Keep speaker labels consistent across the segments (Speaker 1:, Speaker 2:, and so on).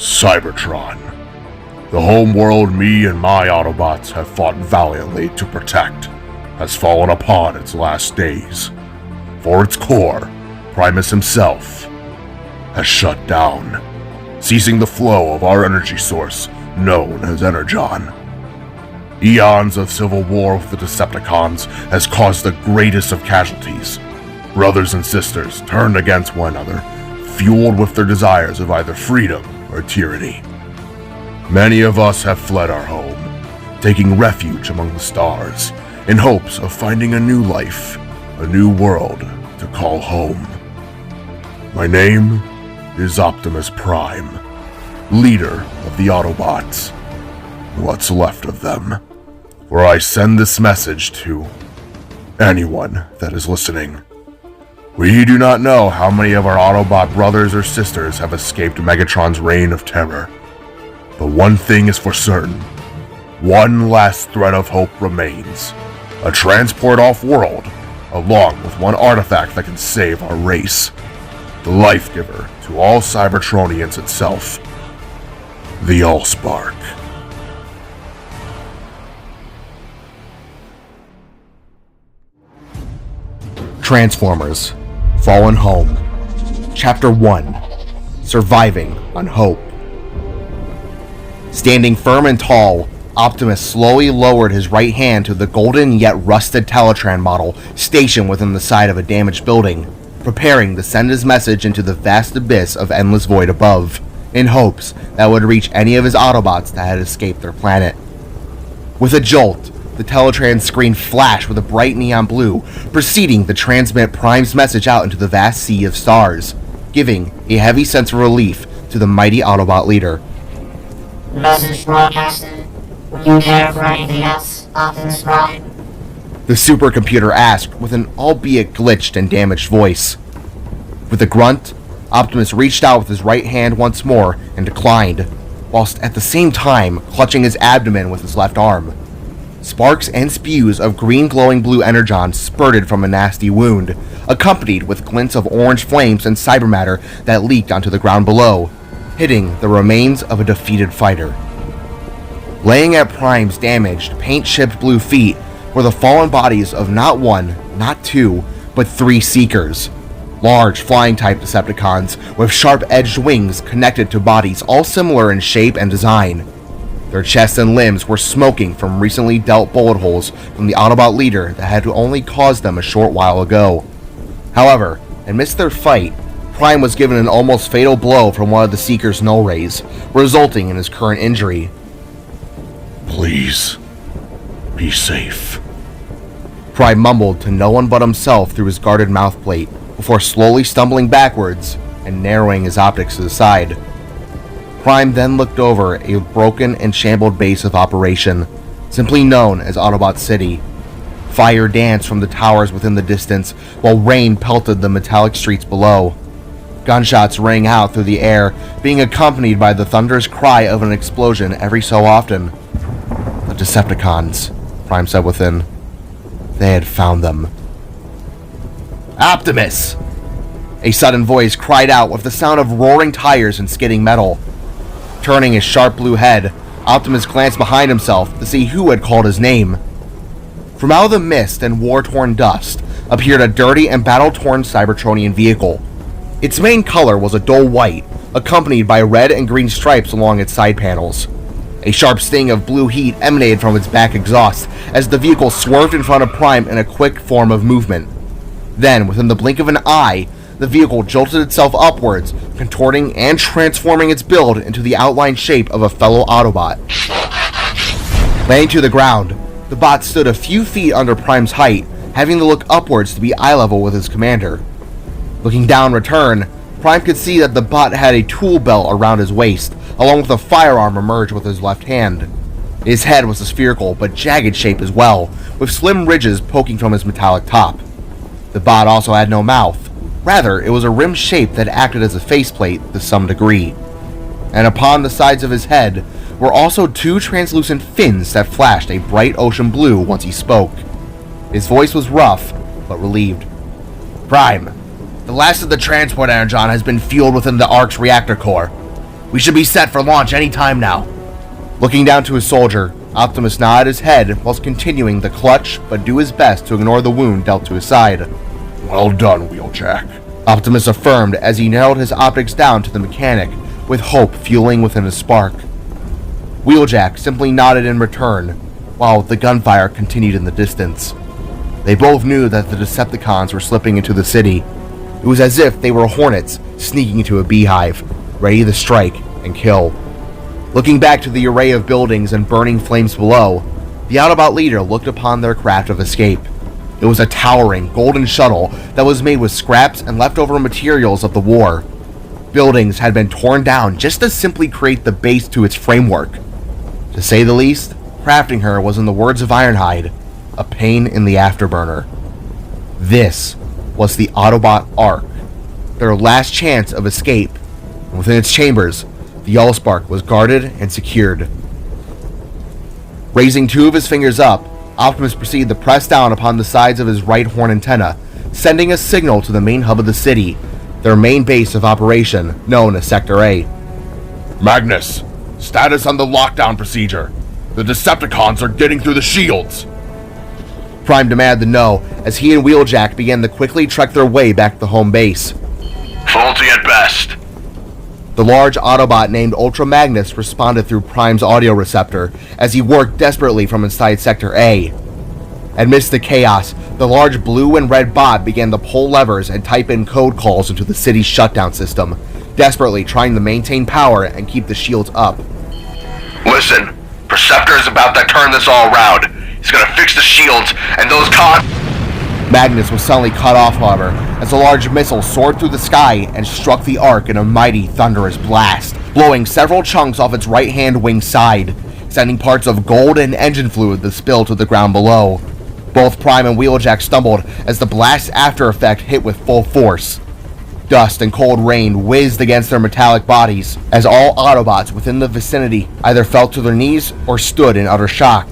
Speaker 1: Cybertron. The home world me and my Autobots have fought valiantly to protect has fallen upon its last days. For its core, Primus himself has shut down, ceasing the flow of our energy source known as Energon. Eons of civil war with the Decepticons has caused the greatest of casualties. Brothers and sisters turned against one another, fueled with their desires of either freedom or tyranny. Many of us have fled our home, taking refuge among the stars, in hopes of finding a new life, a new world to call home. My name is Optimus Prime, leader of the Autobots, what's left of them, for I send this message to anyone that is listening. We do not know how many of our Autobot brothers or sisters have escaped Megatron's reign of terror, but one thing is for certain. One last thread of hope remains. A transport off-world, along with one artifact that can save our race. The life giver to all Cybertronians itself. The Allspark.
Speaker 2: Transformers Fallen Home. Chapter 1. Surviving on Hope. Standing firm and tall, Optimus slowly lowered his right hand to the golden yet rusted Teletran model stationed within the side of a damaged building, preparing to send his message into the vast abyss of endless void above, in hopes that would reach any of his Autobots that had escaped their planet. With a jolt, the Teletran screen flashed with a bright neon blue, proceeding to transmit Prime's message out into the vast sea of stars, giving a heavy sense of relief to the mighty Autobot leader.
Speaker 3: Message broadcasted. Would you care for anything else, Optimus Prime?
Speaker 2: The supercomputer asked with an albeit glitched and damaged voice. With a grunt, Optimus reached out with his right hand once more and declined, whilst at the same time clutching his abdomen with his left arm. Sparks and spews of green glowing blue energon spurted from a nasty wound, accompanied with glints of orange flames and cybermatter that leaked onto the ground below, hitting the remains of a defeated fighter. Laying at Prime's damaged, paint-chipped blue feet were the fallen bodies of not one, not two, but three Seekers. Large, flying-type Decepticons with sharp-edged wings connected to bodies all similar in shape and design. Their chests and limbs were smoking from recently dealt bullet holes from the Autobot leader that had only caused them a short while ago. However, amidst their fight, Prime was given an almost fatal blow from one of the Seeker's null rays, resulting in his current injury.
Speaker 1: Please, be safe.
Speaker 2: Prime mumbled to no one but himself through his guarded mouthplate, before slowly stumbling backwards and narrowing his optics to the side. Prime then looked over a broken and shambled base of operation, simply known as Autobot City. Fire danced from the towers within the distance, while rain pelted the metallic streets below. Gunshots rang out through the air, being accompanied by the thunderous cry of an explosion every so often. The Decepticons, Prime said within. They had found them. Optimus! A sudden voice cried out with the sound of roaring tires and skidding metal. Turning his sharp blue head, Optimus glanced behind himself to see who had called his name. From out of the mist and war-torn dust appeared a dirty and battle-torn Cybertronian vehicle. Its main color was a dull white, accompanied by red and green stripes along its side panels. A sharp sting of blue heat emanated from its back exhaust as the vehicle swerved in front of Prime in a quick form of movement. Then, within the blink of an eye, the vehicle jolted itself upwards, contorting and transforming its build into the outlined shape of a fellow Autobot. Laying to the ground, the bot stood a few feet under Prime's height, having to look upwards to be eye level with his commander. Looking down in return, Prime could see that the bot had a tool belt around his waist, along with a firearm emerged with his left hand. His head was a spherical but jagged shape as well, with slim ridges poking from his metallic top. The bot also had no mouth. Rather, it was a rim shape that acted as a faceplate to some degree. And upon the sides of his head were also two translucent fins that flashed a bright ocean blue once he spoke. His voice was rough, but relieved. Prime, the last of the transport energon has been fueled within the Ark's reactor core. We should be set for launch any time now. Looking down to his soldier, Optimus nodded his head whilst continuing to clutch but do his best to ignore the wound dealt to his side.
Speaker 1: Well done, Wheeljack.
Speaker 2: Optimus affirmed as he narrowed his optics down to the mechanic, with hope fueling within his spark. Wheeljack simply nodded in return, while the gunfire continued in the distance. They both knew that the Decepticons were slipping into the city. It was as if they were hornets sneaking into a beehive, ready to strike and kill. Looking back to the array of buildings and burning flames below, the Autobot leader looked upon their craft of escape. It was a towering, golden shuttle that was made with scraps and leftover materials of the war. Buildings had been torn down just to simply create the base to its framework. To say the least, crafting her was, in the words of Ironhide, a pain in the afterburner. This was the Autobot Ark, their last chance of escape, and within its chambers, the Allspark was guarded and secured. Raising two of his fingers up, Optimus proceeded to press down upon the sides of his right horn antenna, sending a signal to the main hub of the city, their main base of operation, known as Sector A.
Speaker 1: Magnus, status on the lockdown procedure. The Decepticons are getting through the shields.
Speaker 2: Prime demanded to know as he and Wheeljack began to quickly trek their way back to home base.
Speaker 1: Faulty at best.
Speaker 2: The large Autobot named Ultra Magnus responded through Prime's audio receptor as he worked desperately from inside Sector A. Amidst the chaos, the large blue and red bot began to pull levers and type in code calls into the city's shutdown system, desperately trying to maintain power and keep the shields up.
Speaker 1: Listen, Perceptor is about to turn this all around. He's gonna fix the shields and those
Speaker 2: Magnus was suddenly cut off, however, as a large missile soared through the sky and struck the Ark in a mighty, thunderous blast, blowing several chunks off its right-hand wing side, sending parts of gold and engine fluid to spill to the ground below. Both Prime and Wheeljack stumbled as the blast's after effect hit with full force. Dust and cold rain whizzed against their metallic bodies, as all Autobots within the vicinity either fell to their knees or stood in utter shock.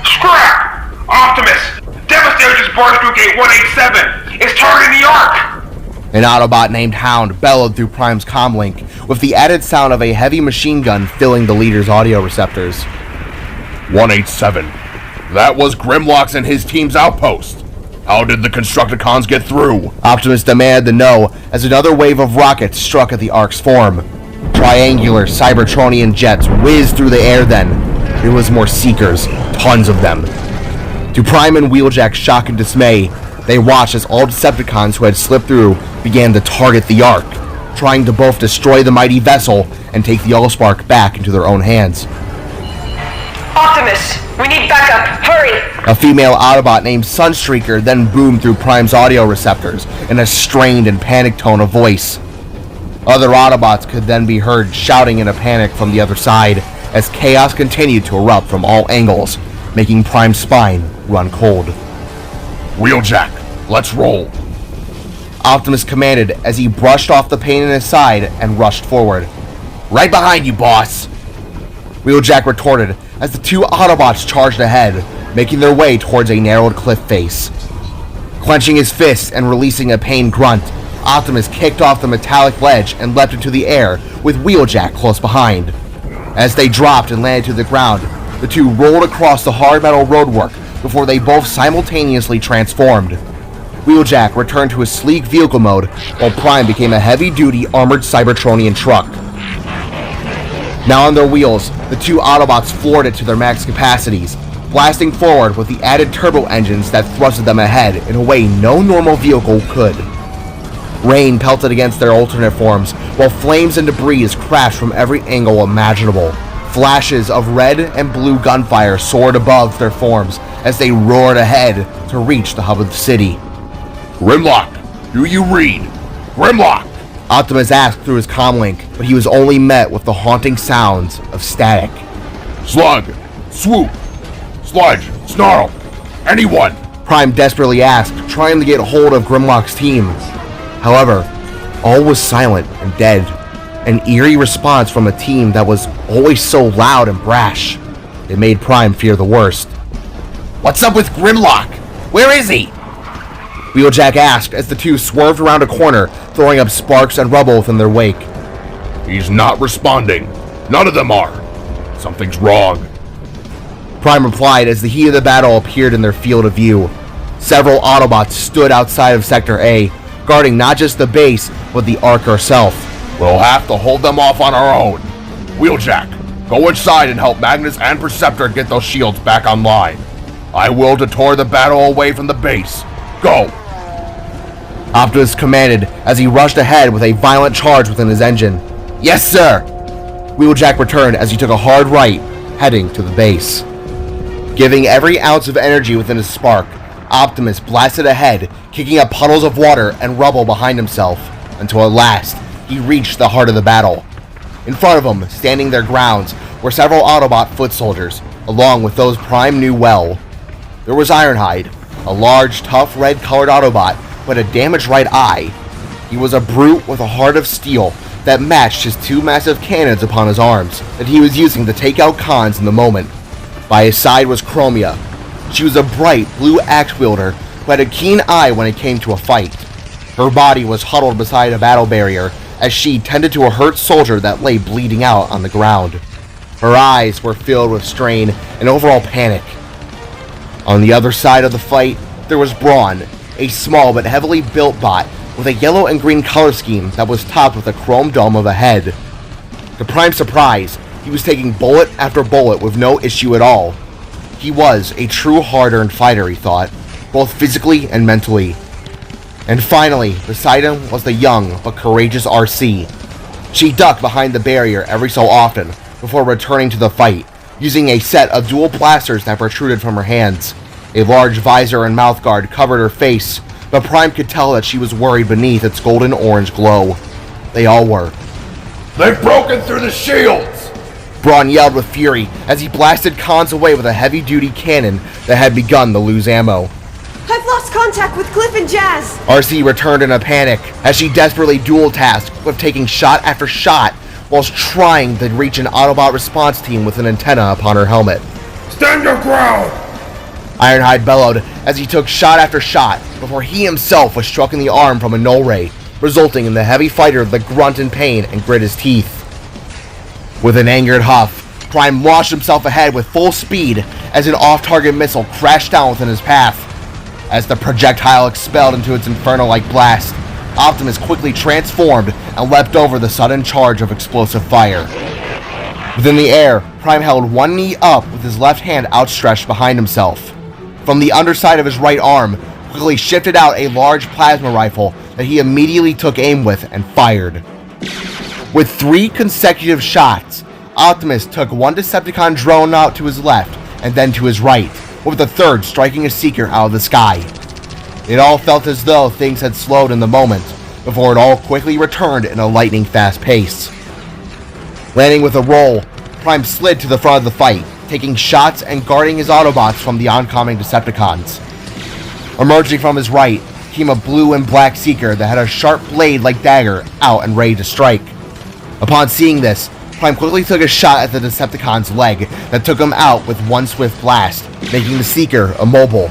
Speaker 4: Scrap! Optimus! Devastator just barged through Gate 187! It's targeting the Ark!
Speaker 2: An Autobot named Hound bellowed through Prime's comlink, with the added sound of a heavy machine gun filling the leader's audio receptors.
Speaker 1: 187. That was Grimlock's and his team's outpost. How did the Constructicons get through?
Speaker 2: Optimus demanded to know as another wave of rockets struck at the Ark's form. Triangular Cybertronian jets whizzed through the air then. It was more Seekers, tons of them. To Prime and Wheeljack's shock and dismay, they watched as all Decepticons who had slipped through began to target the Ark, trying to both destroy the mighty vessel and take the Allspark back into their own hands.
Speaker 5: Optimus, we need backup, hurry!
Speaker 2: A female Autobot named Sunstreaker then boomed through Prime's audio receptors in a strained and panicked tone of voice. Other Autobots could then be heard shouting in a panic from the other side as chaos continued to erupt from all angles, making Prime's spine run cold.
Speaker 1: Wheeljack, let's roll.
Speaker 2: Optimus commanded as he brushed off the pain in his side and rushed forward. Right behind you, boss! Wheeljack retorted as the two Autobots charged ahead, making their way towards a narrowed cliff face. Clenching his fists and releasing a pained grunt, Optimus kicked off the metallic ledge and leapt into the air with Wheeljack close behind. As they dropped and landed to the ground, the two rolled across the hard metal roadwork before they both simultaneously transformed. Wheeljack returned to his sleek vehicle mode, while Prime became a heavy-duty armored Cybertronian truck. Now on their wheels, the two Autobots floored it to their max capacities, blasting forward with the added turbo engines that thrusted them ahead in a way no normal vehicle could. Rain pelted against their alternate forms, while flames and debris crashed from every angle imaginable. Flashes of red and blue gunfire soared above their forms as they roared ahead to reach the hub of the city.
Speaker 1: Grimlock, do you read? Grimlock!
Speaker 2: Optimus asked through his comlink, but he was only met with the haunting sounds of static.
Speaker 1: Slug, swoop, sludge, snarl, anyone!
Speaker 2: Prime desperately asked, trying to get hold of Grimlock's team. However, all was silent and dead, an eerie response from a team that was always so loud and brash. It made Prime fear the worst.
Speaker 1: What's up with Grimlock? Where is he?
Speaker 2: Wheeljack asked as the two swerved around a corner, throwing up sparks and rubble within their wake.
Speaker 1: He's not responding. None of them are. Something's wrong.
Speaker 2: Prime replied as the heat of the battle appeared in their field of view. Several Autobots stood outside of Sector A, guarding not just the base, but the Ark herself.
Speaker 1: We'll have to hold them off on our own. Wheeljack, go inside and help Magnus and Perceptor get those shields back online. I will detour the battle away from the base. Go!
Speaker 2: Optimus commanded as he rushed ahead with a violent charge within his engine. Yes, sir! Wheeljack returned as he took a hard right, heading to the base. Giving every ounce of energy within his spark, Optimus blasted ahead, kicking up puddles of water and rubble behind himself, until at last, he reached the heart of the battle. In front of him, standing their grounds, were several Autobot foot soldiers, along with those Prime knew well. There was Ironhide, a large, tough, red-colored Autobot who had a damaged right eye. He was a brute with a heart of steel that matched his two massive cannons upon his arms that he was using to take out cons in the moment. By his side was Chromia. She was a bright, blue axe wielder who had a keen eye when it came to a fight. Her body was huddled beside a battle barrier as she tended to a hurt soldier that lay bleeding out on the ground. Her eyes were filled with strain and overall panic. On the other side of the fight, there was Brawn, a small but heavily built bot with a yellow and green color scheme that was topped with a chrome dome of a head. To Prime's surprise, he was taking bullet after bullet with no issue at all. He was a true hard-earned fighter, he thought, both physically and mentally. And finally, beside him was the young but courageous RC. She ducked behind the barrier every so often before returning to the fight, using a set of dual blasters that protruded from her hands. A large visor and mouthguard covered her face, but Prime could tell that she was worried beneath its golden-orange glow. They all were.
Speaker 1: They've broken through the shields!
Speaker 2: Brawn yelled with fury as he blasted cons away with a heavy-duty cannon that had begun to lose ammo.
Speaker 6: I've lost contact with Cliff and Jazz!
Speaker 2: RC returned in a panic as she desperately dual-tasked with taking shot after shot whilst trying to reach an Autobot response team with an antenna upon her helmet.
Speaker 1: Stand your ground!
Speaker 2: Ironhide bellowed as he took shot after shot before he himself was struck in the arm from a null ray, resulting in the heavy fighter to grunt in pain and grit his teeth. With an angered huff, Prime launched himself ahead with full speed as an off-target missile crashed down within his path. As the projectile expelled into its inferno-like blast, Optimus quickly transformed and leapt over the sudden charge of explosive fire. Within the air, Prime held one knee up with his left hand outstretched behind himself. From the underside of his right arm, quickly shifted out a large plasma rifle that he immediately took aim with and fired. With 3 consecutive shots, Optimus took one Decepticon drone out to his left and then to his right, with the third striking a Seeker out of the sky. It all felt as though things had slowed in the moment, before it all quickly returned in a lightning-fast pace. Landing with a roll, Prime slid to the front of the fight, taking shots and guarding his Autobots from the oncoming Decepticons. Emerging from his right came a blue and black Seeker that had a sharp blade like dagger out and ready to strike. Upon seeing this, Prime quickly took a shot at the Decepticon's leg that took him out with one swift blast, making the Seeker immobile.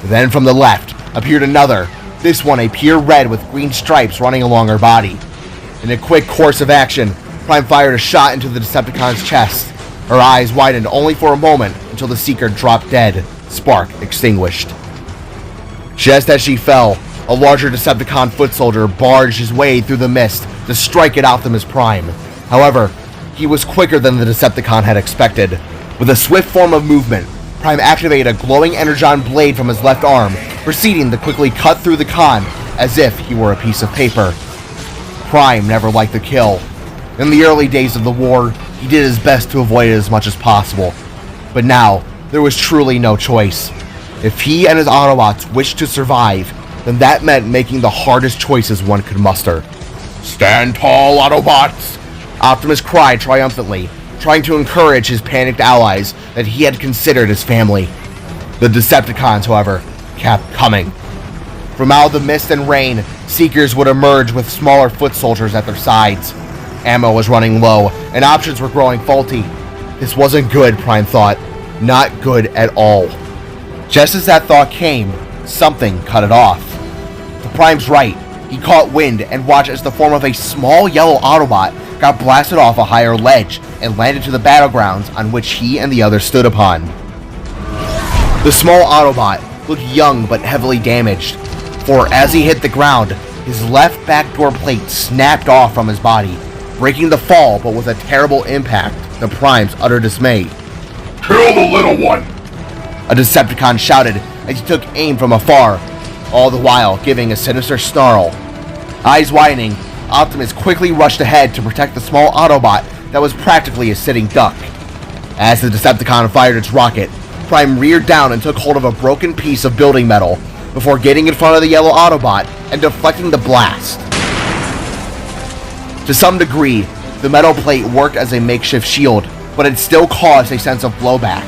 Speaker 2: Then from the left appeared another, this one a pure red with green stripes running along her body. In a quick course of action, Prime fired a shot into the Decepticon's chest. Her eyes widened only for a moment until the Seeker dropped dead, spark extinguished. Just as she fell, a larger Decepticon foot soldier barged his way through the mist to strike at Optimus Prime. However, he was quicker than the Decepticon had expected. With a swift form of movement, Prime activated a glowing energon blade from his left arm, proceeding to quickly cut through the con as if he were a piece of paper. Prime never liked the kill. In the early days of the war, he did his best to avoid it as much as possible. But now, there was truly no choice. If he and his Autobots wished to survive, then that meant making the hardest choices one could muster.
Speaker 1: Stand tall, Autobots!
Speaker 2: Optimus cried triumphantly, trying to encourage his panicked allies that he had considered his family. The Decepticons, however, kept coming. From out of the mist and rain, Seekers would emerge with smaller foot soldiers at their sides. Ammo was running low, and options were growing faulty. This wasn't good, Prime thought. Not good at all. Just as that thought came, something cut it off. To Prime's right, he caught wind and watched as the form of a small yellow Autobot got blasted off a higher ledge and landed to the battlegrounds on which he and the others stood upon. The small Autobot looked young but heavily damaged, for as he hit the ground, his left back door plate snapped off from his body, breaking the fall but with a terrible impact to Prime's utter dismay.
Speaker 1: Kill the little one!
Speaker 2: A Decepticon shouted as he took aim from afar, all the while giving a sinister snarl. Eyes widening, Optimus quickly rushed ahead to protect the small Autobot that was practically a sitting duck. As the Decepticon fired its rocket, Prime reared down and took hold of a broken piece of building metal before getting in front of the yellow Autobot and deflecting the blast. To some degree, the metal plate worked as a makeshift shield, but it still caused a sense of blowback.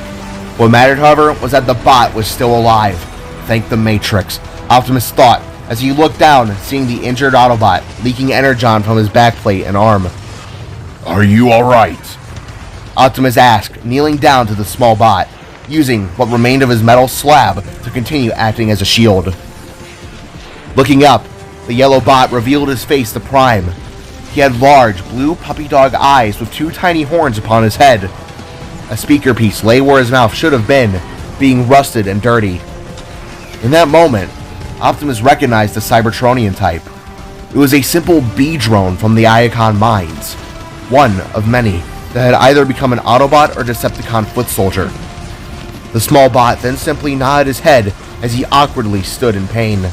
Speaker 2: What mattered, however, was that the bot was still alive. Thank the Matrix, Optimus thought as he looked down, seeing the injured Autobot leaking energon from his backplate and arm.
Speaker 1: Are you alright?
Speaker 2: Optimus asked, kneeling down to the small bot, using what remained of his metal slab to continue acting as a shield. Looking up, the yellow bot revealed his face to Prime. He had large, blue puppy dog eyes with two tiny horns upon his head. A speaker piece lay where his mouth should have been, being rusted and dirty. In that moment, Optimus recognized the Cybertronian type. It was a simple B-drone from the Iacon mines, one of many that had either become an Autobot or Decepticon foot soldier. The small bot then simply nodded his head as he awkwardly stood in pain.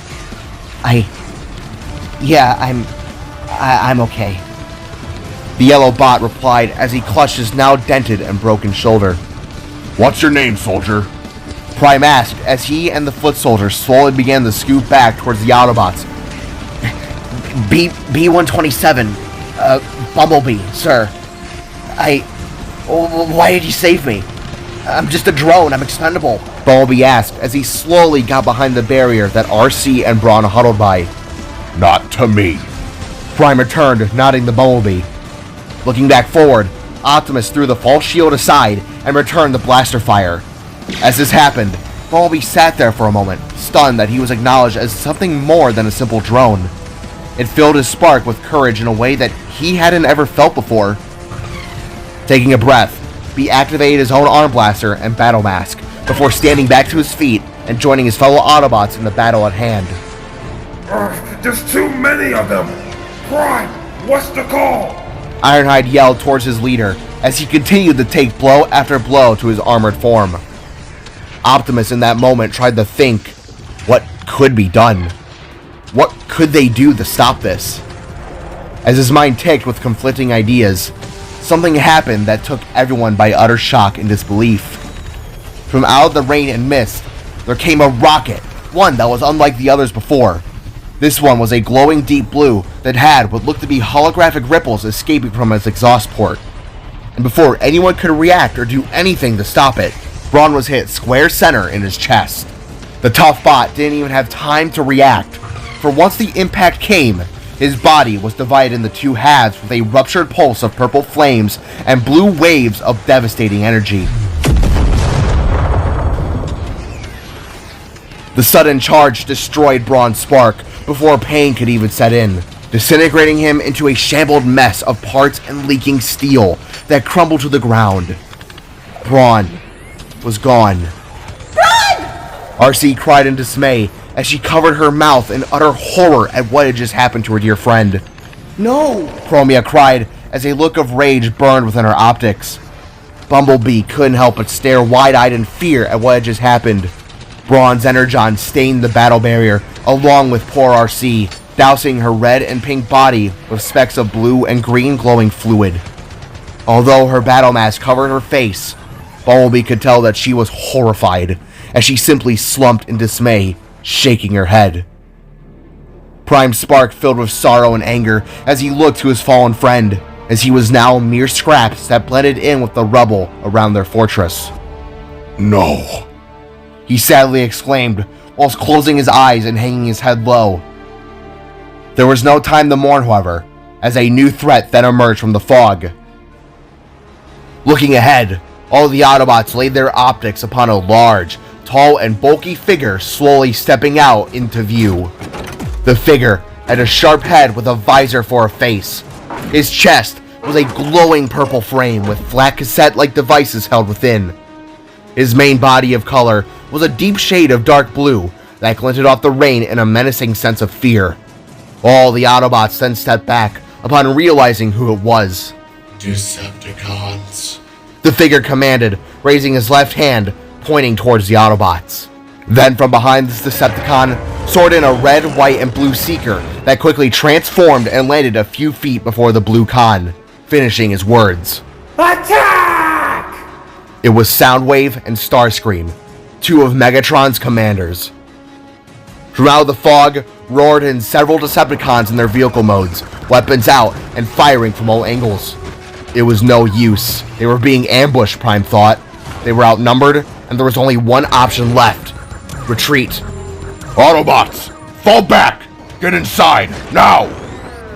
Speaker 7: I'm okay.
Speaker 2: The yellow bot replied as he clutched his now dented and broken shoulder.
Speaker 1: What's your name, soldier?
Speaker 2: Prime asked as he and the foot soldier slowly began to scoot back towards the Autobots.
Speaker 7: B-127, Bumblebee, sir. Why did you save me? I'm just a drone, I'm expendable.
Speaker 2: Bumblebee asked as he slowly got behind the barrier that RC and Brawn huddled by.
Speaker 1: Not to me.
Speaker 2: Prime returned, nodding to Bumblebee. Looking back forward, Optimus threw the false shield aside and returned the blaster fire. As this happened, Bumblebee sat there for a moment, stunned that he was acknowledged as something more than a simple drone. It filled his spark with courage in a way that he hadn't ever felt before. Taking a breath, he activated his own arm blaster and battle mask before standing back to his feet and joining his fellow Autobots in the battle at hand.
Speaker 4: There's too many of them! Prime, what's the call?
Speaker 2: Ironhide yelled towards his leader as he continued to take blow after blow to his armored form. Optimus in that moment tried to think, what could be done? What could they do to stop this? As his mind ticked with conflicting ideas, something happened that took everyone by utter shock and disbelief. From out of the rain and mist, there came a rocket, one that was unlike the others before. This one was a glowing deep blue that had what looked to be holographic ripples escaping from its exhaust port. And before anyone could react or do anything to stop it, Brawn was hit square center in his chest. The tough bot didn't even have time to react, for once the impact came, his body was divided into two halves with a ruptured pulse of purple flames and blue waves of devastating energy. The sudden charge destroyed Brawn's spark before pain could even set in, disintegrating him into a shambled mess of parts and leaking steel that crumbled to the ground. Brawn was gone.
Speaker 6: Run!
Speaker 2: RC cried in dismay as she covered her mouth in utter horror at what had just happened to her dear friend.
Speaker 7: No!
Speaker 2: Chromia cried as a look of rage burned within her optics. Bumblebee couldn't help but stare wide-eyed in fear at what had just happened. Brawn's energon stained the battle barrier along with poor RC, dousing her red and pink body with specks of blue and green glowing fluid. Although her battle mask covered her face, Bumblebee could tell that she was horrified as she simply slumped in dismay, shaking her head. Prime's spark filled with sorrow and anger as he looked to his fallen friend, as he was now mere scraps that blended in with the rubble around their fortress.
Speaker 1: No.
Speaker 2: He sadly exclaimed, whilst closing his eyes and hanging his head low. There was no time to mourn, however, as a new threat then emerged from the fog. Looking ahead, all the Autobots laid their optics upon a large, tall and bulky figure slowly stepping out into view. The figure had a sharp head with a visor for a face. His chest was a glowing purple frame with flat cassette-like devices held within. His main body of color was a deep shade of dark blue that glinted off the rain in a menacing sense of fear. All the Autobots then stepped back upon realizing who it was.
Speaker 1: Decepticons.
Speaker 2: The figure commanded, raising his left hand, pointing towards the Autobots. Then from behind this Decepticon soared in a red, white, and blue Seeker that quickly transformed and landed a few feet before the blue con, finishing his words.
Speaker 8: Attack!
Speaker 2: It was Soundwave and Starscream, two of Megatron's commanders. From out of the fog roared in several Decepticons in their vehicle modes, weapons out and firing from all angles. It was no use. They were being ambushed, Prime thought. They were outnumbered, and there was only one option left. Retreat.
Speaker 1: Autobots, fall back! Get inside, now!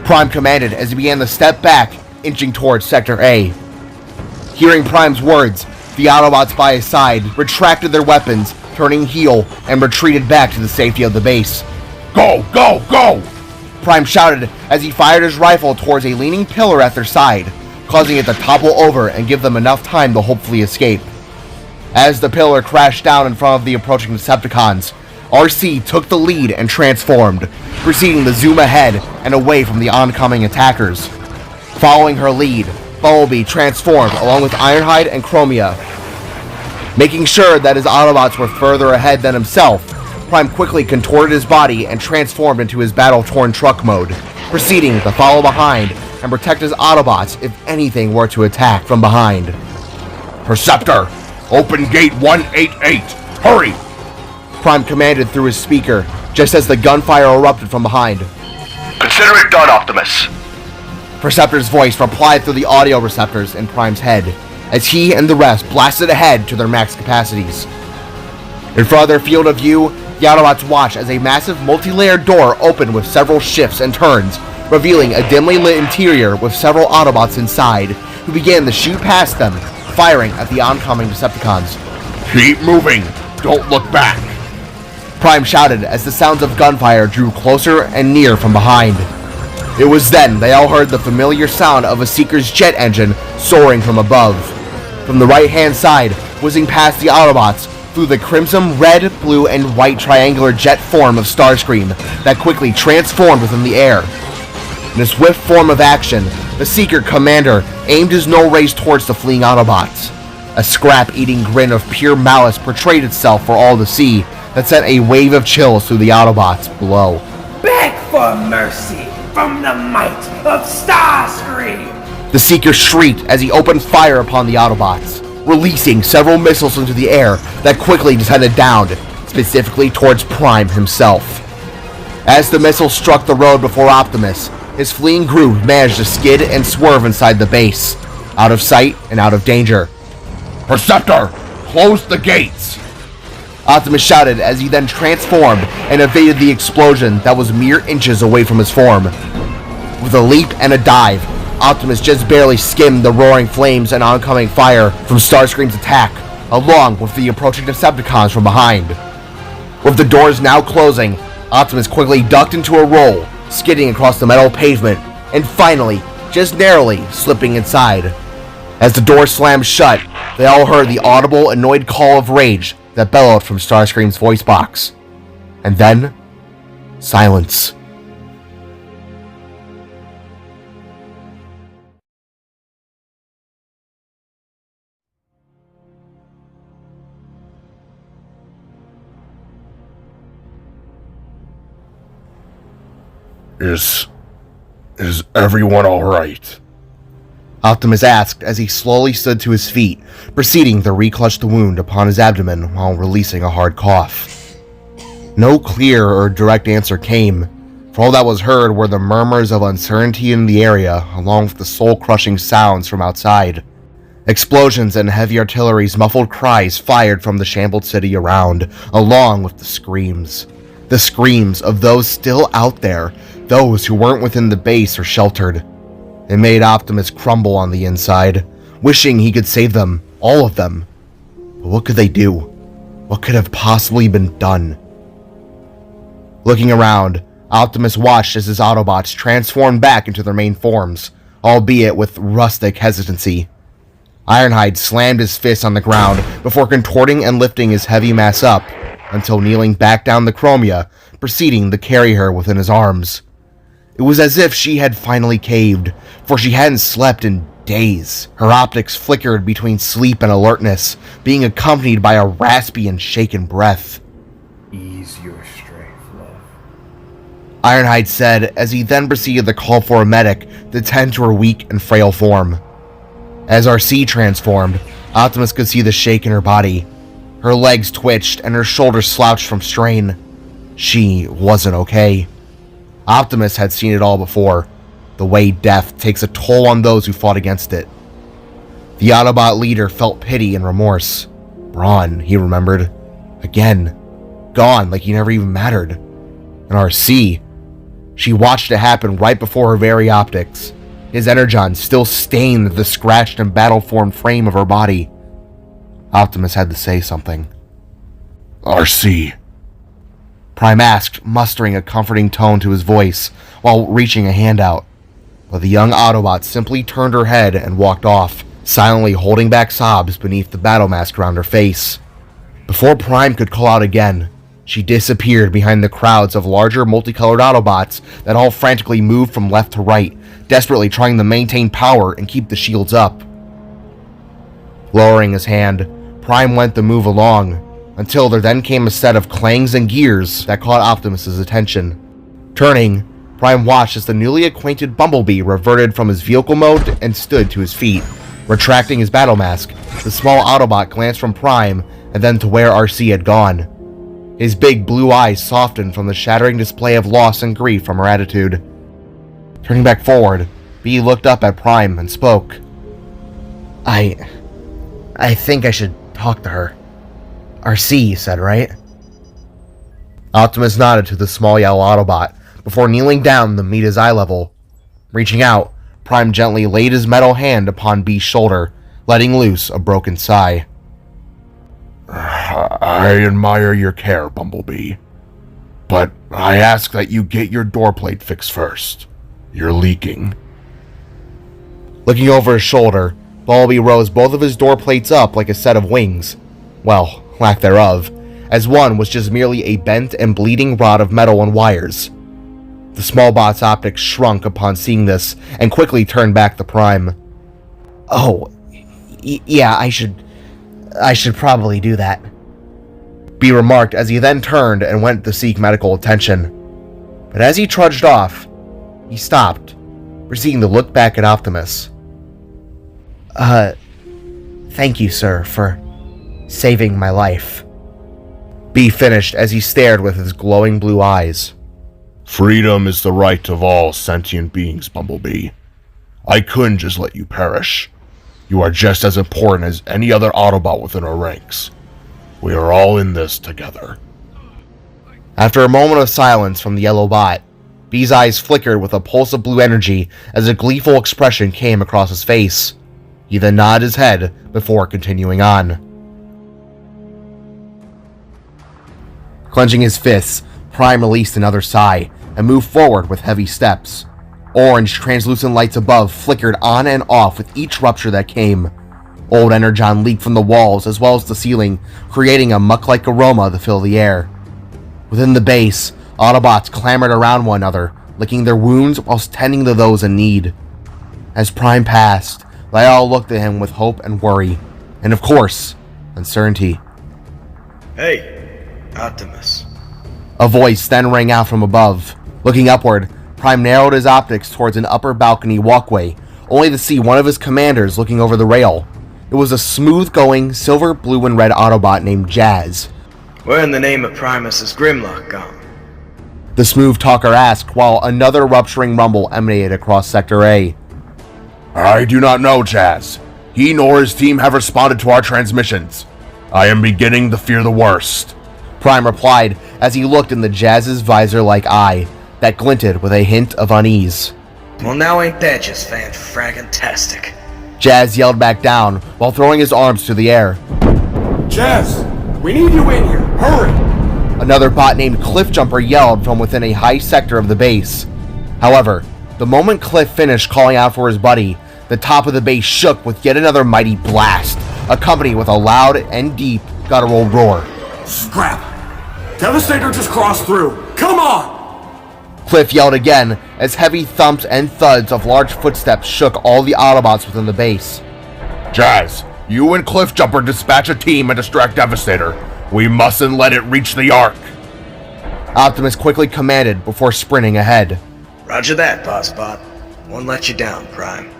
Speaker 2: Prime commanded as he began to step back, inching towards Sector A. Hearing Prime's words, the Autobots by his side retracted their weapons, turning heel, and retreated back to the safety of the base.
Speaker 1: Go, go, go!
Speaker 2: Prime shouted as he fired his rifle towards a leaning pillar at their side, causing it to topple over and give them enough time to hopefully escape. As the pillar crashed down in front of the approaching Decepticons, RC took the lead and transformed, proceeding to zoom ahead and away from the oncoming attackers. Following her lead, Bumblebee transformed along with Ironhide and Chromia. Making sure that his Autobots were further ahead than himself, Prime quickly contorted his body and transformed into his battle-torn truck mode, proceeding to follow behind and protect his Autobots if anything were to attack from behind.
Speaker 1: Perceptor, open gate 188. Hurry!
Speaker 2: Prime commanded through his speaker, just as the gunfire erupted from behind.
Speaker 7: Consider it done, Optimus.
Speaker 2: Perceptor's voice replied through the audio receptors in Prime's head, as he and the rest blasted ahead to their max capacities. In front of their field of view, the Autobots watched as a massive multi-layered door opened with several shifts and turns, revealing a dimly lit interior with several Autobots inside, who began to shoot past them, firing at the oncoming Decepticons.
Speaker 1: Keep moving! Don't look back!
Speaker 2: Prime shouted as the sounds of gunfire drew closer and near from behind. It was then they all heard the familiar sound of a Seeker's jet engine soaring from above. From the right-hand side, whizzing past the Autobots, flew the crimson, red, blue, and white triangular jet form of Starscream that quickly transformed within the air. In a swift form of action, the Seeker commander aimed his null rays towards the fleeing Autobots. A scrap-eating grin of pure malice portrayed itself for all to see that sent a wave of chills through the Autobots below.
Speaker 8: Beg for mercy from the might of Starscream!
Speaker 2: The Seeker shrieked as he opened fire upon the Autobots, releasing several missiles into the air that quickly descended down, specifically towards Prime himself. As the missiles struck the road before Optimus, his fleeing group managed to skid and swerve inside the base, out of sight and out of danger.
Speaker 1: Perceptor, close the gates!
Speaker 2: Optimus shouted as he then transformed and evaded the explosion that was mere inches away from his form. With a leap and a dive, Optimus just barely skimmed the roaring flames and oncoming fire from Starscream's attack, along with the approaching Decepticons from behind. With the doors now closing, Optimus quickly ducked into a roll, skidding across the metal pavement, and finally, just narrowly, slipping inside. As the door slammed shut, they all heard the audible, annoyed call of rage that bellowed from Starscream's voice box. And then, silence.
Speaker 1: Is everyone alright?
Speaker 2: Optimus asked as he slowly stood to his feet, proceeding to reclutch the wound upon his abdomen while releasing a hard cough. No clear or direct answer came, for all that was heard were the murmurs of uncertainty in the area, along with the soul-crushing sounds from outside. Explosions and heavy artillery's muffled cries fired from the shambled city around, along with the screams. The screams of those still out there, those who weren't within the base or sheltered. It made Optimus crumble on the inside, wishing he could save them, all of them. But what could they do? What could have possibly been done? Looking around, Optimus watched as his Autobots transformed back into their main forms, albeit with rustic hesitancy. Ironhide slammed his fist on the ground before contorting and lifting his heavy mass up, until kneeling back down the Chromia, proceeding to carry her within his arms. It was as if she had finally caved, for she hadn't slept in days. Her optics flickered between sleep and alertness, being accompanied by a raspy and shaken breath.
Speaker 8: Ease your strength, love.
Speaker 2: Ironhide said, as he then proceeded to call for a medic to tend to her weak and frail form. As RC transformed, Optimus could see the shake in her body. Her legs twitched and her shoulders slouched from strain. She wasn't okay. Optimus had seen it all before, the way death takes a toll on those who fought against it. The Autobot leader felt pity and remorse. Brawn, he remembered. Again. Gone like he never even mattered. And RC. She watched it happen right before her very optics. His energon still stained the scratched and battle-formed frame of her body. Optimus had to say something.
Speaker 1: RC.
Speaker 2: Prime asked, mustering a comforting tone to his voice while reaching a hand out. But the young Autobot simply turned her head and walked off, silently holding back sobs beneath the battle mask around her face. Before Prime could call out again, she disappeared behind the crowds of larger multicolored Autobots that all frantically moved from left to right, desperately trying to maintain power and keep the shields up. Lowering his hand, Prime went to move along, until there then came a set of clangs and gears that caught Optimus's attention. Turning, Prime watched as the newly acquainted Bumblebee reverted from his vehicle mode and stood to his feet. Retracting his battle mask, the small Autobot glanced from Prime and then to where RC had gone. His big blue eyes softened from the shattering display of loss and grief from her attitude. Turning back forward, B looked up at Prime and spoke. I think I should talk to her. RC, you said, right? Optimus nodded to the small yellow Autobot before kneeling down to meet his eye level. Reaching out, Prime gently laid his metal hand upon B's shoulder, letting loose a broken sigh.
Speaker 1: I admire your care, Bumblebee. But I ask that you get your door plate fixed first. You're leaking.
Speaker 2: Looking over his shoulder, Bumblebee rose both of his door plates up like a set of wings. Well, lack thereof, as one was just merely a bent and bleeding rod of metal and wires. The small bot's optics shrunk upon seeing this and quickly turned back to Prime. Oh, yeah, I should probably do that, B remarked as he then turned and went to seek medical attention. But as he trudged off, he stopped, proceeding to look back at Optimus. Thank you, sir, for saving my life, B finished as he stared with his glowing blue eyes.
Speaker 1: Freedom is the right of all sentient beings, Bumblebee. I couldn't just let you perish. You are just as important as any other Autobot within our ranks. We are all in this together.
Speaker 2: After a moment of silence from the yellow bot, B's eyes flickered with a pulse of blue energy as a gleeful expression came across his face. He then nodded his head before continuing on. Clenching his fists, Prime released another sigh and moved forward with heavy steps. Orange translucent lights above flickered on and off with each rupture that came. Old energon leaked from the walls as well as the ceiling, creating a muck-like aroma to fill the air. Within the base, Autobots clamored around one another, licking their wounds whilst tending to those in need. As Prime passed, they all looked at him with hope and worry, and of course, uncertainty.
Speaker 9: Hey, Optimus.
Speaker 2: A voice then rang out from above. Looking upward, Prime narrowed his optics towards an upper balcony walkway, only to see one of his commanders looking over the rail. It was a smooth-going, silver, blue, and red Autobot named Jazz.
Speaker 9: Where in the name of Primus is Grimlock gone?
Speaker 2: The smooth talker asked while another rupturing rumble emanated across Sector A.
Speaker 1: I do not know, Jazz. He nor his team have responded to our transmissions. I am beginning to fear the worst.
Speaker 2: Prime replied as he looked in the Jazz's visor-like eye that glinted with a hint of unease.
Speaker 9: Well, now ain't that just fan-fraggantastic?
Speaker 2: Jazz yelled back down while throwing his arms to the air.
Speaker 8: Jazz, we need you in here. Hurry!
Speaker 2: Another bot named Cliffjumper yelled from within a high sector of the base. However, The moment Cliff finished calling out for his buddy, the top of the base shook with yet another mighty blast, accompanied with a loud and deep guttural roar.
Speaker 10: Scrap! Devastator just crossed through! Come on!
Speaker 2: Cliff yelled again as heavy thumps and thuds of large footsteps shook all the Autobots within the base.
Speaker 1: Jazz, you and Cliffjumper dispatch a team and distract Devastator. We mustn't let it reach the Ark.
Speaker 2: Optimus quickly commanded before sprinting ahead.
Speaker 9: Roger that, Bossbot. Won't let you down, Prime.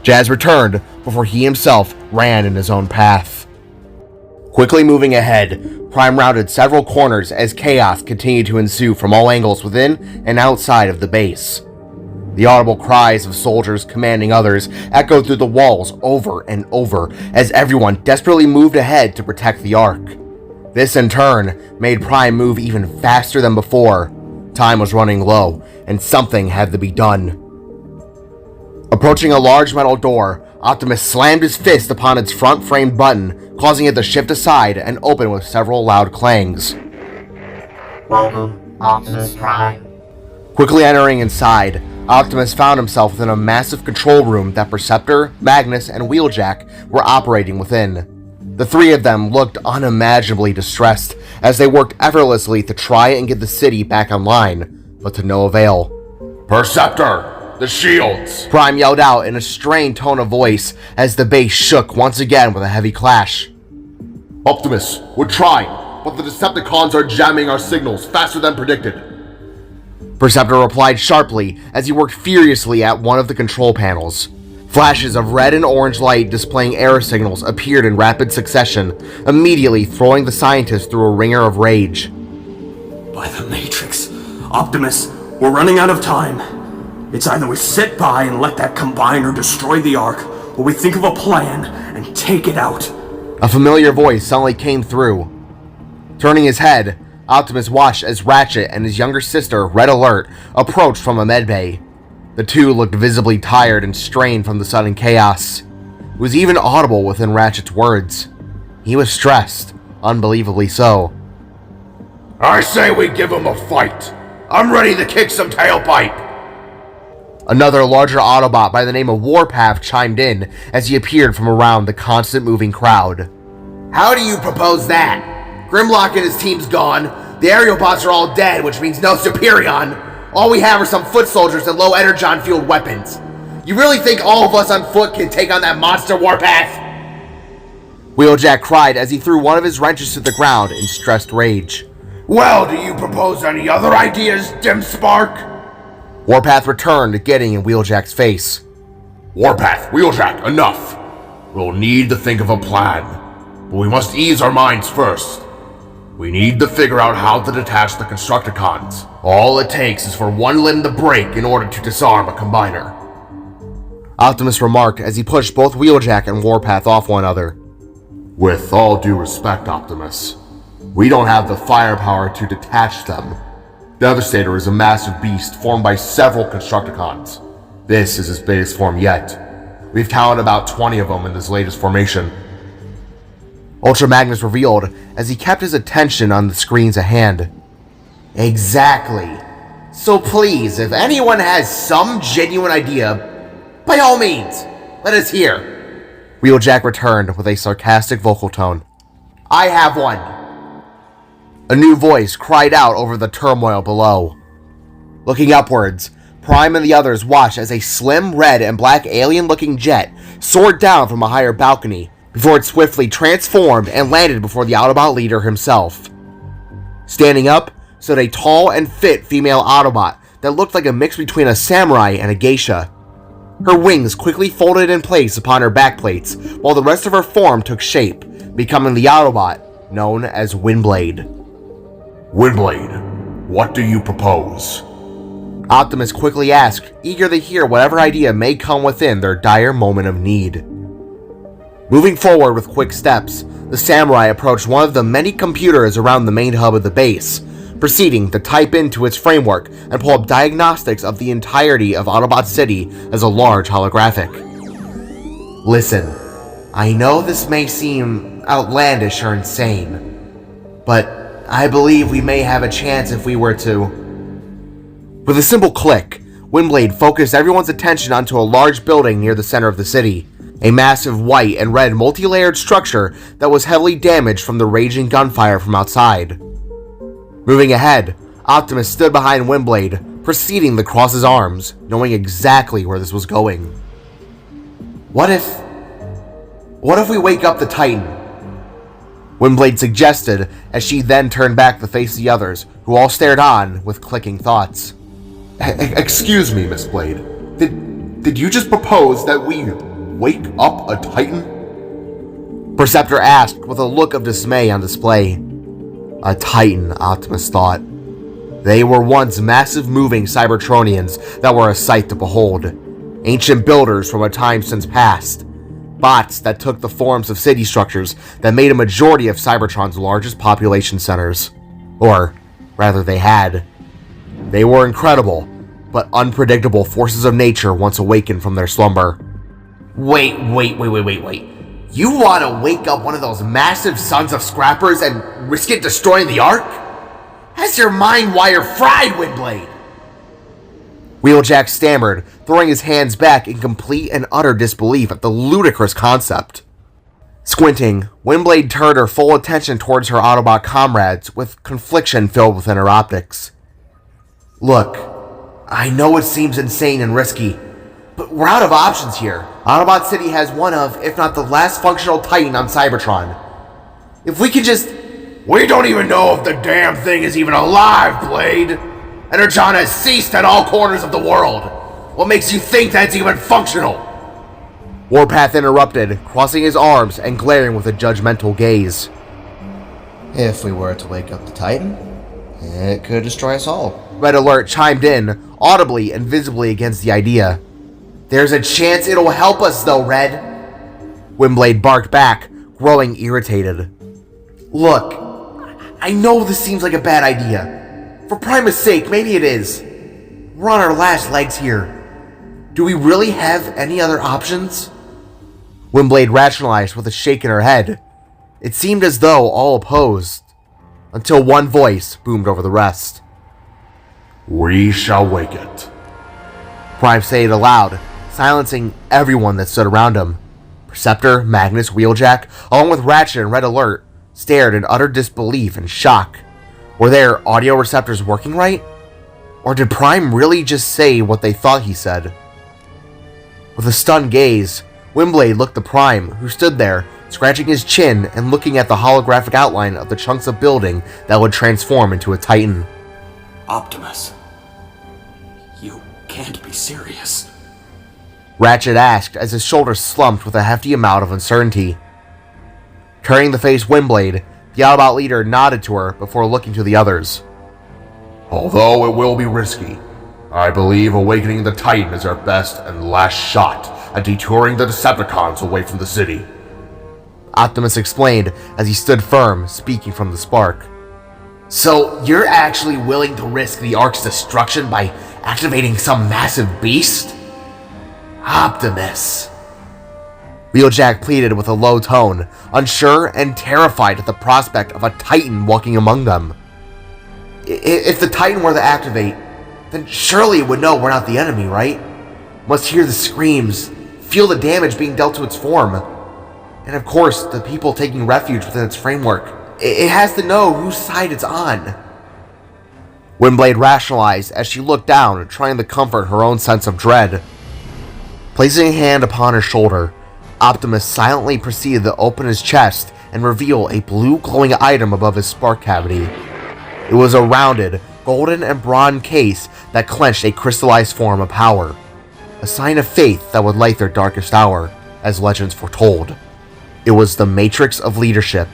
Speaker 2: Jazz returned before he himself ran in his own path. Quickly moving ahead, Prime rounded several corners as chaos continued to ensue from all angles within and outside of the base. The audible cries of soldiers commanding others echoed through the walls over and over as everyone desperately moved ahead to protect the Ark. This in turn made Prime move even faster than before. Time was running low, and something had to be done. Approaching a large metal door, Optimus slammed his fist upon its front frame button, causing it to shift aside and open with several loud clangs.
Speaker 3: Welcome, Optimus Prime.
Speaker 2: Quickly entering inside, Optimus found himself within a massive control room that Perceptor, Magnus, and Wheeljack were operating within. The three of them looked unimaginably distressed as they worked effortlessly to try and get the city back online, but to no avail.
Speaker 1: Perceptor, the shields!
Speaker 2: Prime yelled out in a strained tone of voice as the base shook once again with a heavy clash.
Speaker 1: Optimus, we're trying, but the Decepticons are jamming our signals faster than predicted.
Speaker 2: Perceptor replied sharply as he worked furiously at one of the control panels. Flashes of red and orange light displaying error signals appeared in rapid succession, immediately throwing the scientist through a ringer of rage.
Speaker 10: By the Matrix. Optimus, we're running out of time. It's either we sit by and let that combiner destroy the Ark, or we think of a plan and take it out.
Speaker 2: A familiar voice suddenly came through. Turning his head, Optimus watched as Ratchet and his younger sister, Red Alert, approached from a medbay. The two looked visibly tired and strained from the sudden chaos. It was even audible within Ratchet's words. He was stressed, unbelievably so.
Speaker 1: I say we give him a fight. I'm ready to kick some tailpipe.
Speaker 2: Another larger Autobot by the name of Warpath chimed in as he appeared from around the constant moving crowd.
Speaker 7: How do you propose that? Grimlock and his team's gone. The aerial bots are all dead, which means no Superion. All we have are some foot soldiers and low energon-fueled weapons. You really think all of us on foot can take on that monster, Warpath?
Speaker 2: Wheeljack cried as he threw one of his wrenches to the ground in stressed rage.
Speaker 1: Well, do you propose any other ideas, Dim Spark?
Speaker 2: Warpath returned, getting in Wheeljack's face.
Speaker 1: Warpath, Wheeljack, enough. We'll need to think of a plan, but we must ease our minds first. We need to figure out how to detach the Constructicons. All it takes is for one limb to break in order to disarm a combiner.
Speaker 2: Optimus remarked as he pushed both Wheeljack and Warpath off one another.
Speaker 1: With all due respect, Optimus, we don't have the firepower to detach them. Devastator is a massive beast formed by several Constructicons. This is his biggest form yet. We've counted about 20 of them in this latest formation.
Speaker 2: Ultra Magnus revealed as he kept his attention on the screens at hand.
Speaker 7: Exactly. So please, if anyone has some genuine idea, by all means, let us hear.
Speaker 2: Wheeljack returned with a sarcastic vocal tone.
Speaker 7: I have one.
Speaker 2: A new voice cried out over the turmoil below. Looking upwards, Prime and the others watched as a slim red and black alien-looking jet soared down from a higher balcony before it swiftly transformed and landed before the Autobot leader himself. Standing up stood a tall and fit female Autobot that looked like a mix between a samurai and a geisha. Her wings quickly folded in place upon her backplates, while the rest of her form took shape, becoming the Autobot known as Windblade.
Speaker 1: Windblade, what do you propose?
Speaker 2: Optimus quickly asked, eager to hear whatever idea may come within their dire moment of need. Moving forward with quick steps, the samurai approached one of the many computers around the main hub of the base, proceeding to type into its framework and pull up diagnostics of the entirety of Autobot City as a large holographic.
Speaker 7: Listen, I know this may seem outlandish or insane, but I believe we may have a chance if we were to...
Speaker 2: With a simple click, Windblade focused everyone's attention onto a large building near the center of the city, a massive white and red multi-layered structure that was heavily damaged from the raging gunfire from outside. Moving ahead, Optimus stood behind Windblade, proceeding to cross his arms, knowing exactly where this was going. What if we wake up the Titan? Windblade suggested as she then turned back to face the others, who all stared on with clicking thoughts.
Speaker 1: Excuse me, Miss Blade. Did you just propose that we wake up a Titan?
Speaker 2: Perceptor asked with a look of dismay on display. A Titan, Optimus thought. They were once massive moving Cybertronians that were a sight to behold. Ancient builders from a time since past. Bots that took the forms of city structures that made a majority of Cybertron's largest population centers. Or, rather they had. They were incredible, but unpredictable forces of nature once awakened from their slumber.
Speaker 7: Wait. You want to wake up one of those massive sons of scrappers and risk it destroying the Ark? Has your mind wire fried, Windblade?
Speaker 2: Wheeljack stammered, throwing his hands back in complete and utter disbelief at the ludicrous concept. Squinting, Windblade turned her full attention towards her Autobot comrades with confliction filled within her optics.
Speaker 7: Look, I know it seems insane and risky, but we're out of options here. Autobot City has one of, if not the last functional Titan on Cybertron. If we could just... We don't even know if the damn thing is even alive, Blade! Energon has ceased at all corners of the world. What makes you think that's even functional?
Speaker 2: Warpath interrupted, crossing his arms and glaring with a judgmental gaze.
Speaker 11: If we were to wake up the Titan, it could destroy us all.
Speaker 2: Red Alert chimed in, audibly and visibly against the idea.
Speaker 7: There's a chance it'll help us though, Red.
Speaker 2: Windblade barked back, growing irritated.
Speaker 7: Look, I know this seems like a bad idea. For Primus' sake, maybe it is. We're on our last legs here. Do we really have any other options?
Speaker 2: Windblade rationalized with a shake in her head. It seemed as though all opposed, until one voice boomed over the rest.
Speaker 1: We shall wake it.
Speaker 2: Prime said it aloud, silencing everyone that stood around him. Perceptor, Magnus, Wheeljack, along with Ratchet and Red Alert, stared in utter disbelief and shock. Were their audio receptors working right? Or did Prime really just say what they thought he said? With a stunned gaze, Windblade looked at Prime, who stood there, scratching his chin and looking at the holographic outline of the chunks of building that would transform into a Titan.
Speaker 10: Optimus, you can't be serious.
Speaker 2: Ratchet asked as his shoulders slumped with a hefty amount of uncertainty. Turning to face Windblade, the Autobot leader nodded to her before looking to the others.
Speaker 1: Although it will be risky, I believe awakening the Titan is our best and last shot at detouring the Decepticons away from the city.
Speaker 2: Optimus explained as he stood firm, speaking from the spark.
Speaker 7: So you're actually willing to risk the Ark's destruction by activating some massive beast? Optimus.
Speaker 2: Wheeljack pleaded with a low tone, unsure and terrified at the prospect of a Titan walking among them.
Speaker 7: If the Titan were to activate, then surely it would know we're not the enemy, right? Must hear the screams, feel the damage being dealt to its form, and of course, the people taking refuge within its framework. It has to know whose side it's on.
Speaker 2: Windblade rationalized as she looked down, trying to comfort her own sense of dread. Placing a hand upon her shoulder, Optimus silently proceeded to open his chest and reveal a blue glowing item above his spark cavity. It was a rounded, golden and bronze case that clenched a crystallized form of power, a sign of faith that would light their darkest hour, as legends foretold. It was the Matrix of Leadership,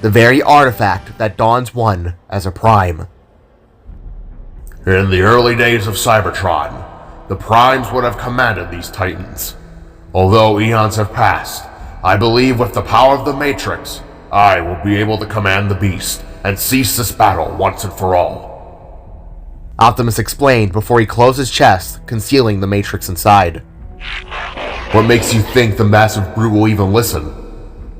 Speaker 2: the very artifact that dawns one as a Prime.
Speaker 1: In the early days of Cybertron, the Primes would have commanded these Titans. Although eons have passed, I believe with the power of the Matrix, I will be able to command the Beast and cease this battle once and for all.
Speaker 2: Optimus explained before he closed his chest, concealing the Matrix inside.
Speaker 1: What makes you think the massive brute will even listen?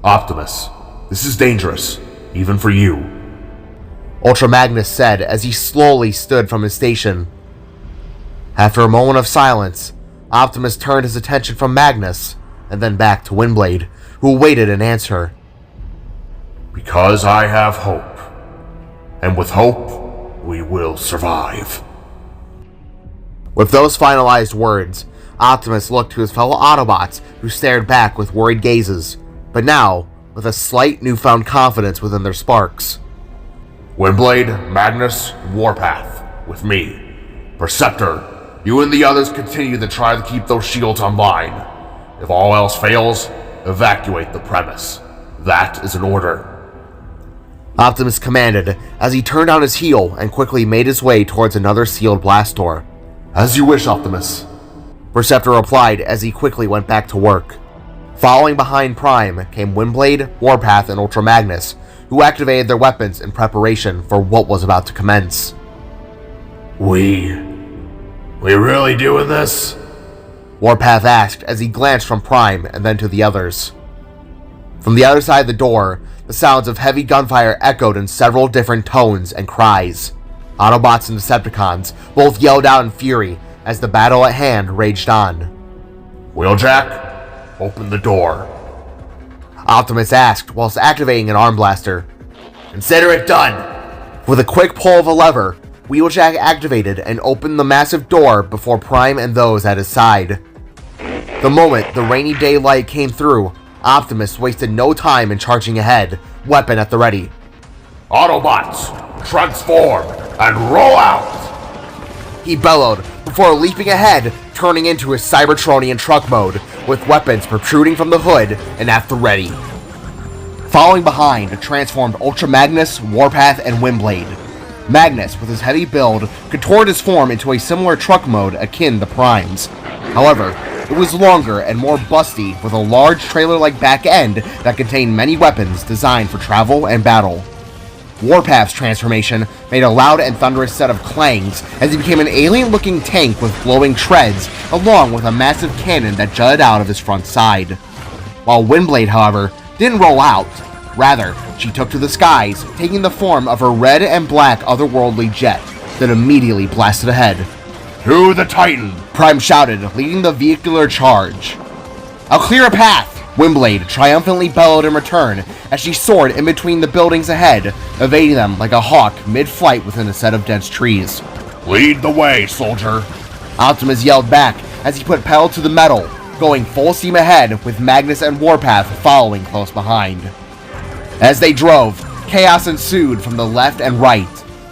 Speaker 1: Optimus, this is dangerous, even for you.
Speaker 2: Ultra Magnus said as he slowly stood from his station. After a moment of silence, Optimus turned his attention from Magnus and then back to Windblade, who awaited an answer.
Speaker 1: Because I have hope. And with hope, we will survive.
Speaker 2: With those finalized words, Optimus looked to his fellow Autobots, who stared back with worried gazes, but now with a slight newfound confidence within their sparks.
Speaker 1: Windblade, Magnus, Warpath, with me. Perceptor, you and the others continue to try to keep those shields online. If all else fails, evacuate the premise. That is an order.
Speaker 2: Optimus commanded as he turned on his heel and quickly made his way towards another sealed blast door.
Speaker 1: As you wish, Optimus.
Speaker 2: Perceptor replied as he quickly went back to work. Following behind Prime came Windblade, Warpath, and Ultra Magnus, who activated their weapons in preparation for what was about to commence.
Speaker 1: We really doing this?
Speaker 2: Warpath asked as he glanced from Prime and then to the others. From the other side of the door, the sounds of heavy gunfire echoed in several different tones and cries. Autobots and Decepticons both yelled out in fury as the battle at hand raged on.
Speaker 1: Wheeljack, open the door.
Speaker 2: Optimus asked whilst activating an arm blaster.
Speaker 7: Consider it done.
Speaker 2: With a quick pull of a lever, Wheeljack activated and opened the massive door before Prime and those at his side. The moment the rainy daylight came through, Optimus wasted no time in charging ahead, weapon at the ready.
Speaker 1: Autobots, transform and roll out!
Speaker 2: He bellowed before leaping ahead, turning into his Cybertronian truck mode, with weapons protruding from the hood and at the ready. Following behind transformed Ultra Magnus, Warpath, and Windblade. Magnus, with his heavy build, contorted his form into a similar truck mode akin to Prime's. However, it was longer and more busty, with a large trailer-like back end that contained many weapons designed for travel and battle. Warpath's transformation made a loud and thunderous set of clangs as he became an alien-looking tank with glowing treads, along with a massive cannon that jutted out of his front side. While Windblade, however, didn't roll out. Rather, she took to the skies, taking the form of her red and black otherworldly jet that immediately blasted ahead.
Speaker 1: To the Titan!
Speaker 2: Prime shouted, leading the vehicular charge. I'll clear a path! Windblade triumphantly bellowed in return as she soared in between the buildings ahead, evading them like a hawk mid-flight within a set of dense trees.
Speaker 1: Lead the way, soldier!
Speaker 2: Optimus yelled back as he put pedal to the metal, going full steam ahead with Magnus and Warpath following close behind. As they drove, chaos ensued from the left and right.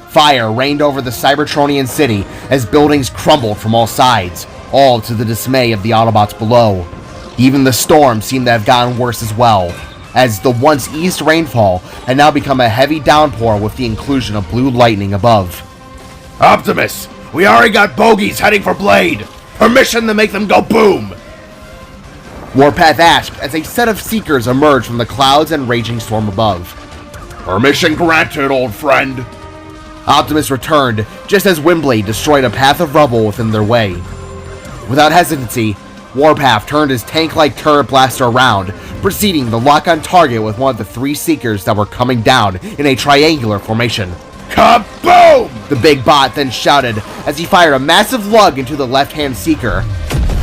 Speaker 2: Fire rained over the Cybertronian city as buildings crumbled from all sides, all to the dismay of the Autobots below. Even the storm seemed to have gotten worse as well, as the once eased rainfall had now become a heavy downpour with the inclusion of blue lightning above.
Speaker 1: Optimus, we already got bogies heading for Blade! Permission to make them go boom!
Speaker 2: Warpath asked as a set of Seekers emerged from the clouds and raging storm above.
Speaker 1: Permission granted, old friend.
Speaker 2: Optimus returned just as Windblade destroyed a path of rubble within their way. Without hesitancy, Warpath turned his tank-like turret blaster around, proceeding to lock on target with one of the three Seekers that were coming down in a triangular formation.
Speaker 1: Kaboom!
Speaker 2: The big bot then shouted as he fired a massive lug into the left-hand Seeker.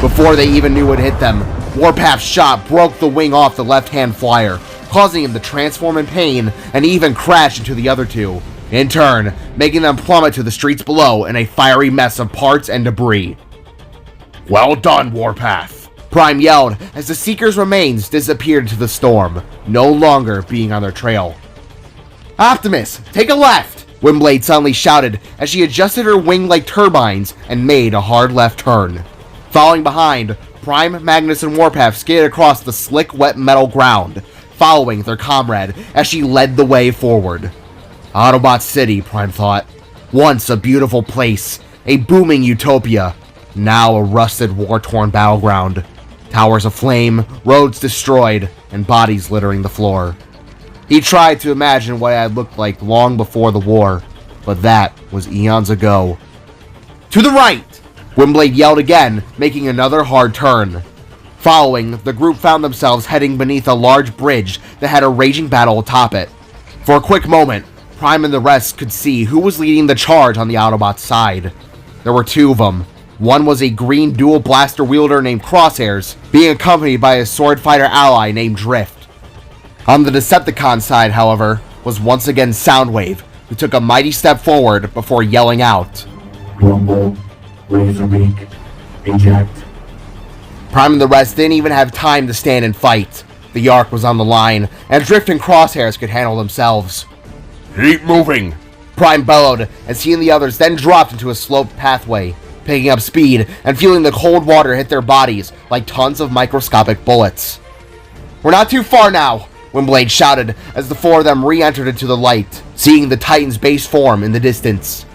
Speaker 2: Before they even knew what hit them, Warpath's shot broke the wing off the left-hand flyer, causing him to transform in pain and even crash into the other two, in turn making them plummet to the streets below in a fiery mess of parts and debris.
Speaker 1: Well done, Warpath!
Speaker 2: Prime yelled as the Seeker's remains disappeared into the storm, no longer being on their trail. Optimus, take a left! Windblade suddenly shouted as she adjusted her wing-like turbines and made a hard left turn. Following behind, Prime, Magnus, and Warpath skated across the slick, wet metal ground, following their comrade as she led the way forward. Autobot City, Prime thought. Once a beautiful place, a booming utopia, now a rusted, war-torn battleground. Towers aflame, roads destroyed, and bodies littering the floor. He tried to imagine what it had looked like long before the war, but that was eons ago. To the right! Windblade yelled again, making another hard turn. Following, the group found themselves heading beneath a large bridge that had a raging battle atop it. For a quick moment, Prime and the rest could see who was leading the charge on the Autobots' side. There were two of them, One was a green dual blaster wielder named Crosshairs, being accompanied by a sword fighter ally named Drift. On the Decepticon side, however, was once again Soundwave, who took a mighty step forward before yelling out,
Speaker 12: Rumble, Razorbeak, eject.
Speaker 2: Prime and the rest didn't even have time to stand and fight. The Ark was on the line, and Drift and Crosshairs could handle themselves.
Speaker 1: Keep moving!
Speaker 2: Prime bellowed as he and the others then dropped into a sloped pathway, picking up speed and feeling the cold water hit their bodies like tons of microscopic bullets. We're not too far now, Windblade shouted as the four of them re-entered into the light, seeing the Titan's base form in the distance.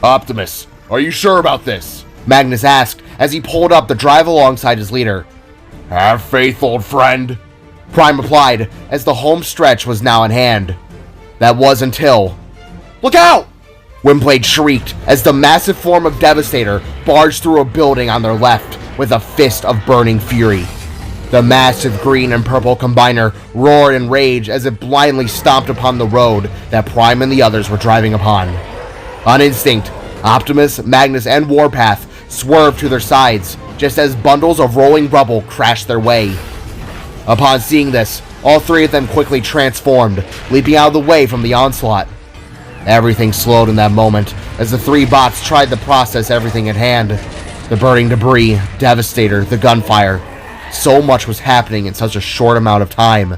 Speaker 1: Optimus, are you sure about this?
Speaker 2: Magnus asked as he pulled up the drive alongside his leader.
Speaker 1: Have faith, old friend.
Speaker 2: Prime replied as the home stretch was now in hand. That was until... Look out! Windblade shrieked as the massive form of Devastator barged through a building on their left with a fist of burning fury. The massive green and purple combiner roared in rage as it blindly stomped upon the road that Prime and the others were driving upon. On instinct, Optimus, Magnus, and Warpath swerved to their sides just as bundles of rolling rubble crashed their way. Upon seeing this, all three of them quickly transformed, leaping out of the way from the onslaught. Everything slowed in that moment as the three bots tried to process everything at hand. The burning debris, Devastator, the gunfire. So much was happening in such a short amount of time.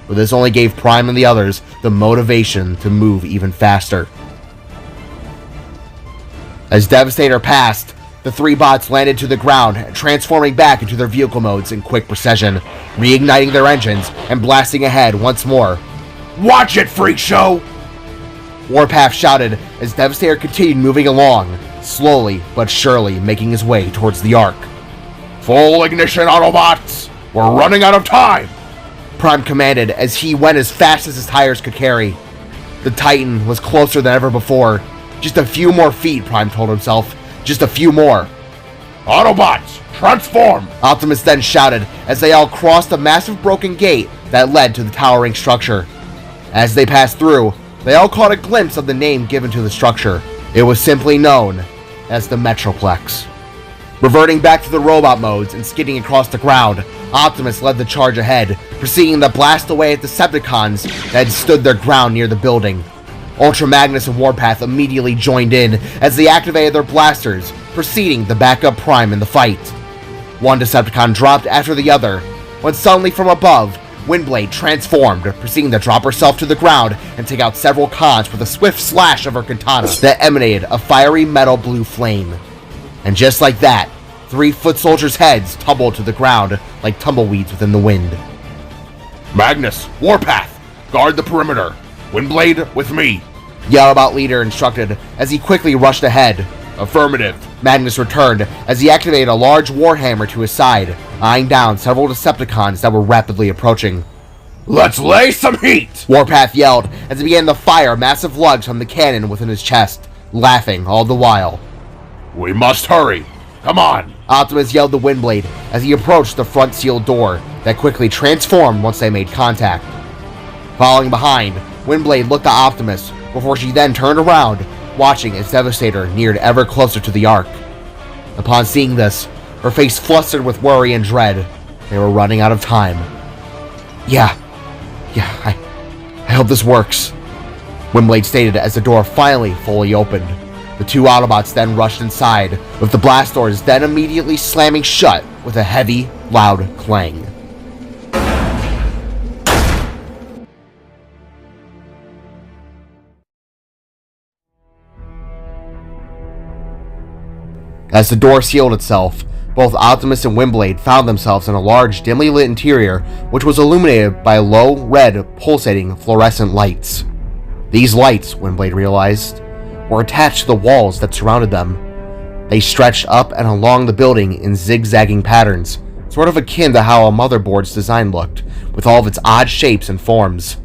Speaker 2: But this only gave Prime and the others the motivation to move even faster. As Devastator passed, the three bots landed to the ground, transforming back into their vehicle modes in quick procession, reigniting their engines and blasting ahead once more.
Speaker 1: Watch it, freak show!
Speaker 2: Warpath shouted as Devastator continued moving along, slowly but surely making his way towards the Ark.
Speaker 1: Full ignition, Autobots! We're running out of time!
Speaker 2: Prime commanded as he went as fast as his tires could carry. The Titan was closer than ever before. Just a few more feet, Prime told himself. Just a few more.
Speaker 1: Autobots, transform!
Speaker 2: Optimus then shouted as they all crossed a massive broken gate that led to the towering structure. As they passed through, they all caught a glimpse of the name given to the structure. It was simply known as the Metroplex. Reverting back to the robot modes and skidding across the ground, Optimus led the charge ahead, proceeding to blast away at the Decepticons that had stood their ground near the building. Ultra Magnus and Warpath immediately joined in as they activated their blasters, proceeding to back up Prime in the fight. One Decepticon dropped after the other, when suddenly from above, Windblade transformed, proceeding to drop herself to the ground and take out several cons with a swift slash of her katana that emanated a fiery metal blue flame. And just like that, 3 foot soldiers' heads tumbled to the ground like tumbleweeds within the wind.
Speaker 1: Magnus, Warpath, guard the perimeter. Windblade, with me.
Speaker 2: The Autobot leader instructed as he quickly rushed ahead.
Speaker 1: Affirmative.
Speaker 2: Magnus returned as he activated a large warhammer to his side, eyeing down several Decepticons that were rapidly approaching.
Speaker 1: Let's lay some heat!
Speaker 2: Warpath yelled as he began to fire massive lugs from the cannon within his chest, laughing all the while.
Speaker 1: We must hurry. Come on!
Speaker 2: Optimus yelled to Windblade as he approached the front sealed door that quickly transformed once they made contact. Following behind, Windblade looked at Optimus before she then turned around, watching as Devastator neared ever closer to the Ark. Upon seeing this, her face flustered with worry and dread. They were running out of time. Yeah, I hope this works, Windblade stated as the door finally fully opened. The 2 Autobots then rushed inside, with the blast doors then immediately slamming shut with a heavy, loud clang. As the door sealed itself, both Optimus and Windblade found themselves in a large, dimly lit interior which was illuminated by low, red, pulsating, fluorescent lights. These lights, Windblade realized, were attached to the walls that surrounded them. They stretched up and along the building in zigzagging patterns, sort of akin to how a motherboard's design looked, with all of its odd shapes and forms.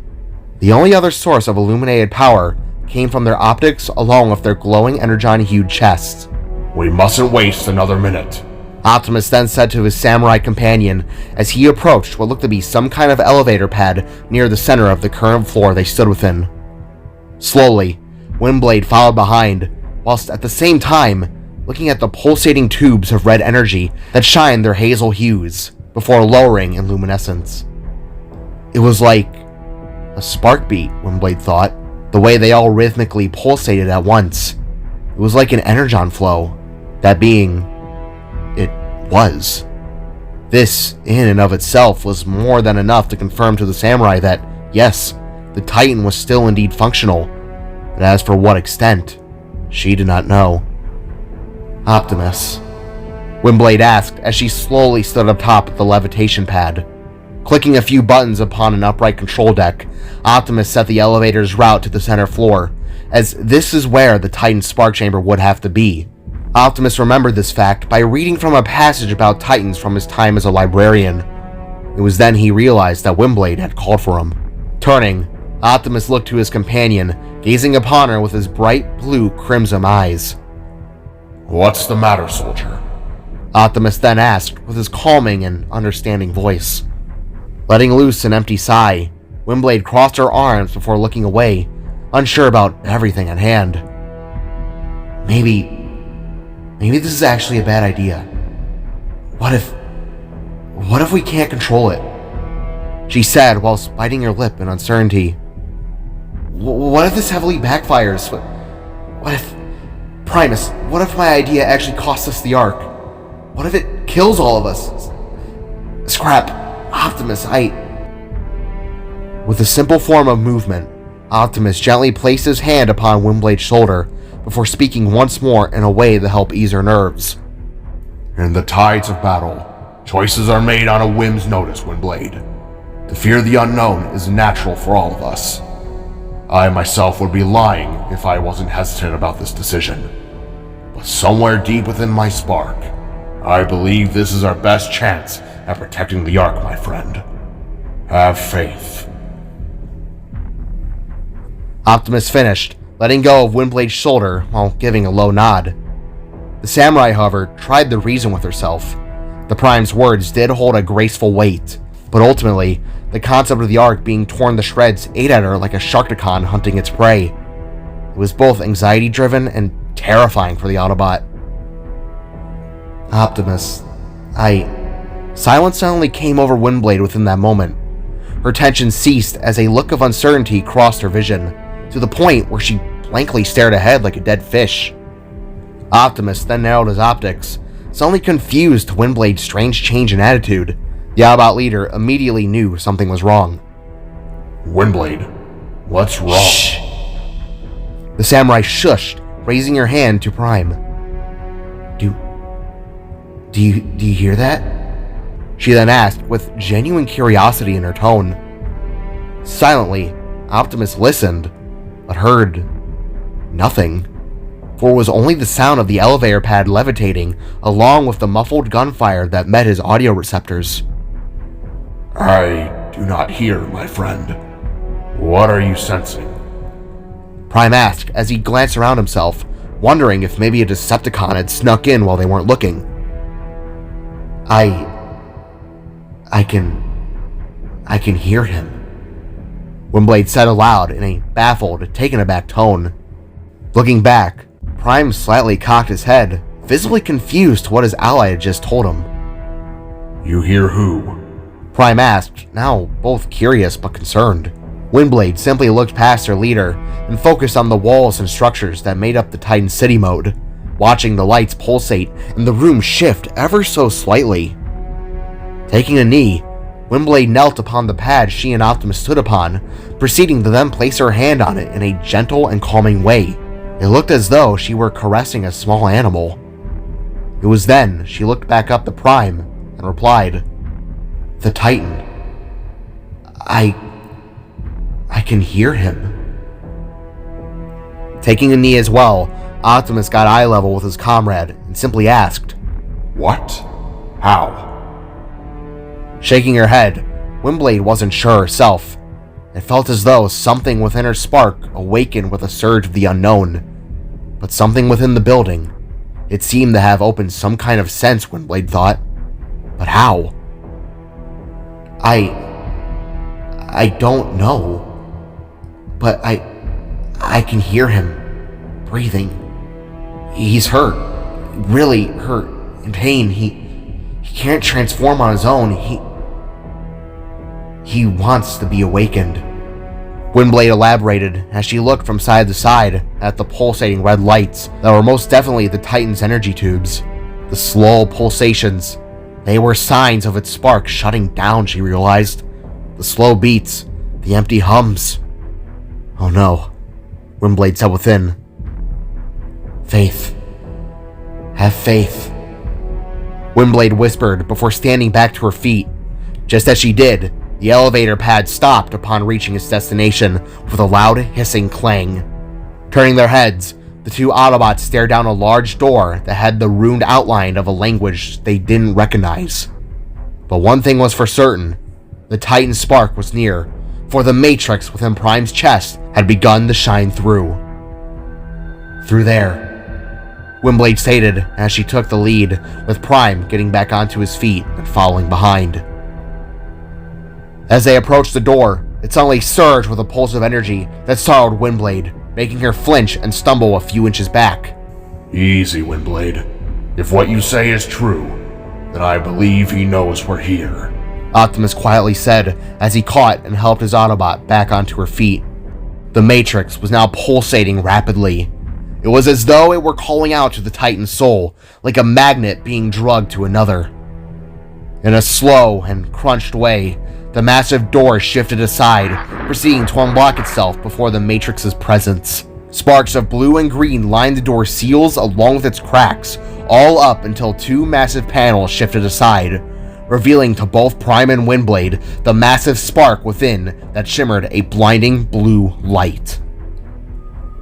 Speaker 2: The only other source of illuminated power came from their optics along with their glowing energon-hued chests.
Speaker 1: We mustn't waste another minute,
Speaker 2: Optimus then said to his samurai companion as he approached what looked to be some kind of elevator pad near the center of the current floor they stood within. Slowly, Windblade followed behind, whilst at the same time, looking at the pulsating tubes of red energy that shined their hazel hues before lowering in luminescence. It was like a spark beat, Windblade thought, the way they all rhythmically pulsated at once. It was like an energon flow. That being, it was. This, in and of itself, was more than enough to confirm to the samurai that, yes, the Titan was still indeed functional, but as for what extent, she did not know. Optimus, Windblade asked as she slowly stood up top of the levitation pad. Clicking a few buttons upon an upright control deck, Optimus set the elevator's route to the center floor, as this is where the Titan spark chamber would have to be. Optimus remembered this fact by reading from a passage about Titans from his time as a librarian. It was then he realized that Windblade had called for him. Turning, Optimus looked to his companion, gazing upon her with his bright blue crimson eyes.
Speaker 1: "What's the matter, soldier?"
Speaker 2: Optimus then asked with his calming and understanding voice. Letting loose an empty sigh, Windblade crossed her arms before looking away, unsure about everything at hand. Maybe this is actually a bad idea. What if we can't control it? She said whilst biting her lip in uncertainty. What if this heavily backfires? What if... Primus, what if my idea actually costs us the Ark? What if it kills all of us? Scrap, Optimus, With a simple form of movement, Optimus gently placed his hand upon Windblade's shoulder before speaking once more in a way to help ease her nerves.
Speaker 1: In the tides of battle, choices are made on a whim's notice, Windblade. To fear the unknown is natural for all of us. I myself would be lying if I wasn't hesitant about this decision. But somewhere deep within my spark, I believe this is our best chance at protecting the Ark, my friend. Have faith.
Speaker 2: Optimus finished, letting go of Windblade's shoulder while giving a low nod. The samurai, however, tried to reason with herself. The Prime's words did hold a graceful weight, but ultimately, the concept of the Ark being torn to shreds ate at her like a sharkticon hunting its prey. It was both anxiety-driven and terrifying for the Autobot. Optimus, Silence suddenly came over Windblade within that moment. Her tension ceased as a look of uncertainty crossed her vision, to the point where she blankly stared ahead like a dead fish. Optimus then narrowed his optics, suddenly confused to Windblade's strange change in attitude. The Autobot leader immediately knew something was wrong.
Speaker 1: Windblade, what's wrong?
Speaker 2: Shh! The samurai shushed, raising her hand to Prime. Do you hear that? She then asked with genuine curiosity in her tone. Silently, Optimus listened, but heard nothing, for it was only the sound of the elevator pad levitating along with the muffled gunfire that met his audio receptors.
Speaker 1: I do not hear, my friend. What are you sensing?
Speaker 2: Prime asked as he glanced around himself, wondering if maybe a Decepticon had snuck in while they weren't looking. I can hear him, Windblade said aloud in a baffled, taken aback tone. Looking back, Prime slightly cocked his head, visibly confused to what his ally had just told him.
Speaker 1: You hear who?
Speaker 2: Prime asked, now both curious but concerned. Windblade simply looked past her leader and focused on the walls and structures that made up the Titan City mode, watching the lights pulsate and the room shift ever so slightly. Taking a knee, Windblade knelt upon the pad she and Optimus stood upon, proceeding to then place her hand on it in a gentle and calming way. It looked as though she were caressing a small animal. It was then she looked back up to Prime and replied, "The Titan. I can hear him." Taking a knee as well, Optimus got eye level with his comrade and simply asked,
Speaker 1: "What? How?"
Speaker 2: Shaking her head, Windblade wasn't sure herself. It felt as though something within her spark awakened with a surge of the unknown. But something within the building, it seemed to have opened some kind of sense, Windblade thought. But how? I don't know. But I can hear him breathing. He's hurt. really hurt, in pain. He can't transform on his own. He wants to be awakened. Windblade elaborated as she looked from side to side at the pulsating red lights that were most definitely the Titan's energy tubes. The slow pulsations, they were signs of its spark shutting down, she realized. The slow beats, the empty hums. Oh no, Windblade said within. Faith. Have faith. Windblade whispered before standing back to her feet. Just as she did, the elevator pad stopped upon reaching its destination with a loud hissing clang. Turning their heads, the two Autobots stared down a large door that had the runed outline of a language they didn't recognize. But one thing was for certain, the Titan spark was near, for the matrix within Prime's chest had begun to shine through. Through there, Windblade stated as she took the lead, with Prime getting back onto his feet and following behind. As they approached the door, it suddenly surged with a pulse of energy that startled Windblade, making her flinch and stumble a few inches back.
Speaker 1: Easy, Windblade. If what you say is true, then I believe he knows we're here,
Speaker 2: Optimus quietly said as he caught and helped his Autobot back onto her feet. The Matrix was now pulsating rapidly. It was as though it were calling out to the Titan's soul, like a magnet being drugged to another. In a slow and crunched way, the massive door shifted aside, proceeding to unblock itself before the Matrix's presence. Sparks of blue and green lined the door seals along with its cracks, all up until two massive panels shifted aside, revealing to both Prime and Windblade the massive spark within that shimmered a blinding blue light.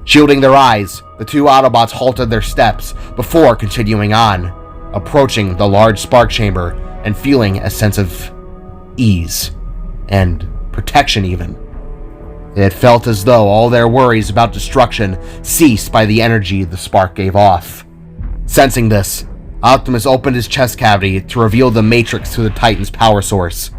Speaker 2: Shielding their eyes, the two Autobots halted their steps before continuing on, approaching the large spark chamber and feeling a sense of ease and protection even. It felt as though all their worries about destruction ceased by the energy the spark gave off. Sensing this, Optimus opened his chest cavity to reveal the Matrix to the Titan's power source.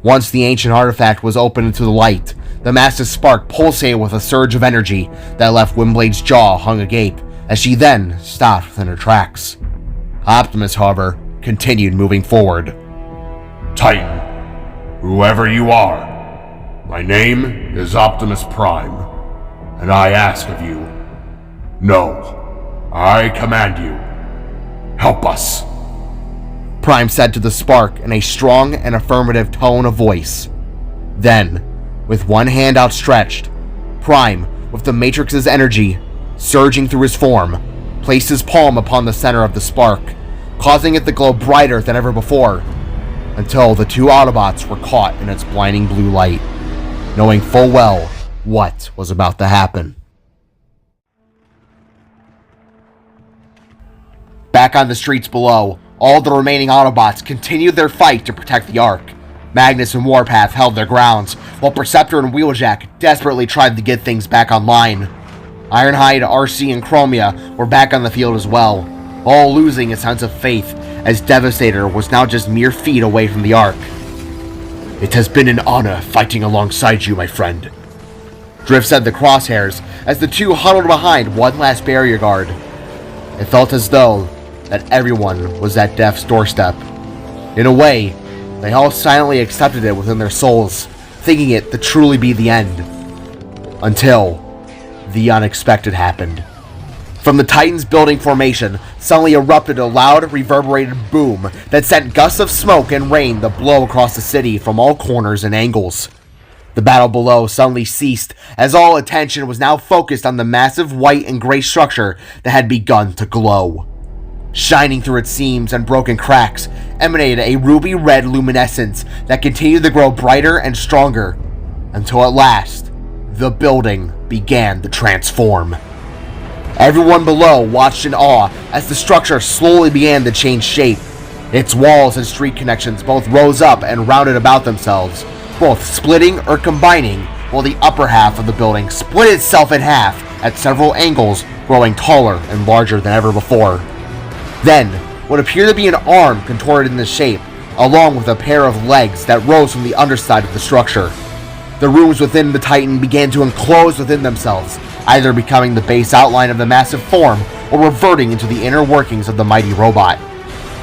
Speaker 2: Once the ancient artifact was opened to the light, the massive spark pulsated with a surge of energy that left Windblade's jaw hung agape as she then stopped within her tracks. Optimus, however, continued moving forward.
Speaker 1: Titan, whoever you are, my name is Optimus Prime, and I ask of you, no, I command you, help us.
Speaker 2: Prime said to the spark in a strong and affirmative tone of voice. Then, with one hand outstretched, Prime, with the Matrix's energy surging through his form, placed his palm upon the center of the spark, causing it to glow brighter than ever before, until the two Autobots were caught in its blinding blue light, knowing full well what was about to happen. Back on the streets below, all the remaining Autobots continued their fight to protect the Ark. Magnus and Warpath held their grounds, while Perceptor and Wheeljack desperately tried to get things back online. Ironhide, RC, and Chromia were back on the field as well, all losing a sense of faith as Devastator was now just mere feet away from the Ark.
Speaker 1: It has been an honor fighting alongside you, my friend,
Speaker 2: Drift said the Crosshairs as the two huddled behind one last barrier guard. It felt as though that everyone was at death's doorstep. In a way, they all silently accepted it within their souls, thinking it to truly be the end. Until the unexpected happened. From the Titan's building formation suddenly erupted a loud, reverberated boom that sent gusts of smoke and rain to blow across the city from all corners and angles. The battle below suddenly ceased as all attention was now focused on the massive white and gray structure that had begun to glow. Shining through its seams and broken cracks emanated a ruby-red luminescence that continued to grow brighter and stronger, until at last, the building began to transform. Everyone below watched in awe as the structure slowly began to change shape. Its walls and street connections both rose up and rounded about themselves, both splitting or combining, while the upper half of the building split itself in half at several angles, growing taller and larger than ever before. Then, what appeared to be an arm contorted into shape, along with a pair of legs that rose from the underside of the structure. The rooms within the Titan began to enclose within themselves, either becoming the base outline of the massive form, or reverting into the inner workings of the mighty robot.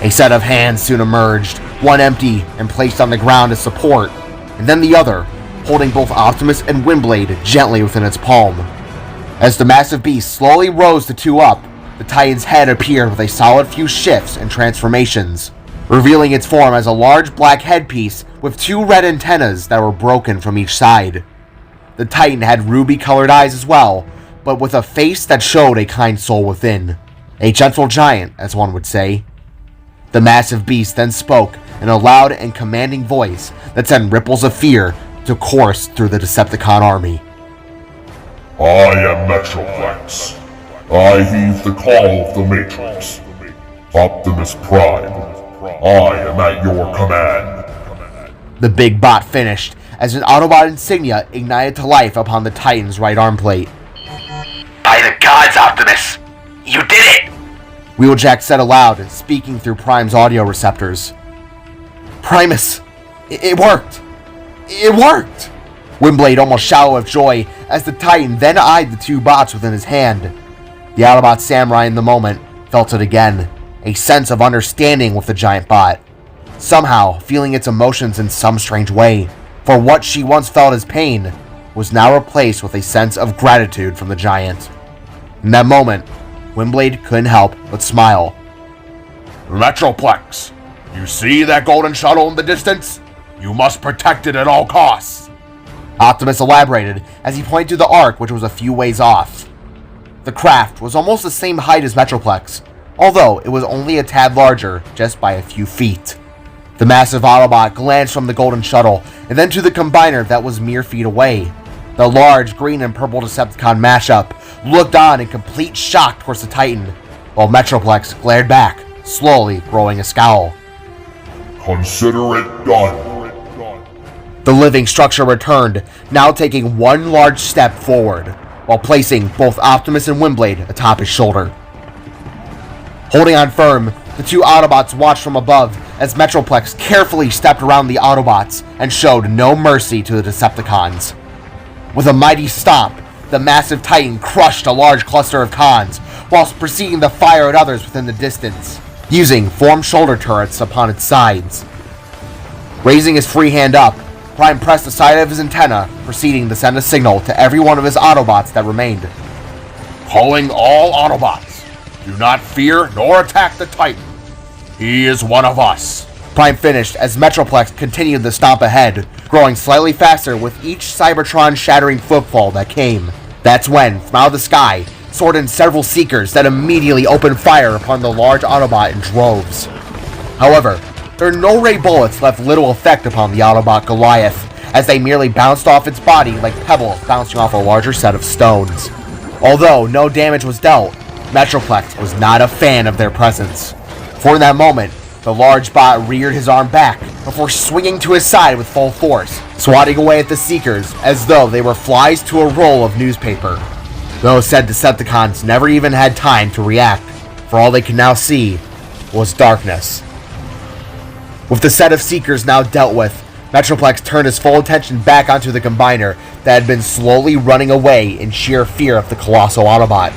Speaker 2: A set of hands soon emerged, one empty and placed on the ground as support, and then the other, holding both Optimus and Windblade gently within its palm. As the massive beast slowly rose to two up, the Titan's head appeared with a solid few shifts and transformations, revealing its form as a large black headpiece with two red antennas that were broken from each side. The Titan had ruby-colored eyes as well, but with a face that showed a kind soul within. A gentle giant, as one would say. The massive beast then spoke in a loud and commanding voice that sent ripples of fear to course through the Decepticon army.
Speaker 1: I am Metroplex. I heed the call of the Matrix. Optimus Prime, I am at your command.
Speaker 2: The big bot finished as an Autobot insignia ignited to life upon the Titan's right arm plate.
Speaker 7: By the gods, Optimus! You did it!
Speaker 2: Wheeljack said aloud, speaking through Prime's audio receptors. Primus! It worked! It worked! Windblade almost shouted with joy as the Titan then eyed the two bots within his hand. The Autobot samurai in the moment felt it again, a sense of understanding with the giant bot, somehow feeling its emotions in some strange way, for what she once felt as pain was now replaced with a sense of gratitude from the giant. In that moment, Windblade couldn't help but smile.
Speaker 1: Metroplex, you see that golden shuttle in the distance? You must protect it at all costs.
Speaker 2: Optimus elaborated as he pointed to the Ark, which was a few ways off. The craft was almost the same height as Metroplex, although it was only a tad larger, just by a few feet. The massive Autobot glanced from the golden shuttle and then to the combiner that was mere feet away. The large green and purple Decepticon mashup looked on in complete shock towards the Titan, while Metroplex glared back, slowly growing a scowl.
Speaker 1: Consider it done.
Speaker 2: The living structure returned, now taking one large step forward, while placing both Optimus and Windblade atop his shoulder. Holding on firm, the two Autobots watched from above as Metroplex carefully stepped around the Autobots and showed no mercy to the Decepticons. With a mighty stomp, the massive Titan crushed a large cluster of cons, whilst proceeding to fire at others within the distance, using formed shoulder turrets upon its sides. Raising his free hand up, Prime pressed the side of his antenna, proceeding to send a signal to every one of his Autobots that remained.
Speaker 1: Calling all Autobots, do not fear nor attack the Titan. He is one of us.
Speaker 2: Prime finished as Metroplex continued to stomp ahead, growing slightly faster with each Cybertron shattering footfall that came. That's when, from out of the sky, soared in several Seekers that immediately opened fire upon the large Autobot in droves. However, their no-ray bullets left little effect upon the Autobot Goliath, as they merely bounced off its body like pebbles bouncing off a larger set of stones. Although no damage was dealt, Metroplex was not a fan of their presence. For in that moment, the large bot reared his arm back before swinging to his side with full force, swatting away at the Seekers as though they were flies to a roll of newspaper. Those said Decepticons never even had time to react, for all they could now see was darkness. With the set of Seekers now dealt with, Metroplex turned his full attention back onto the combiner that had been slowly running away in sheer fear of the colossal Autobot.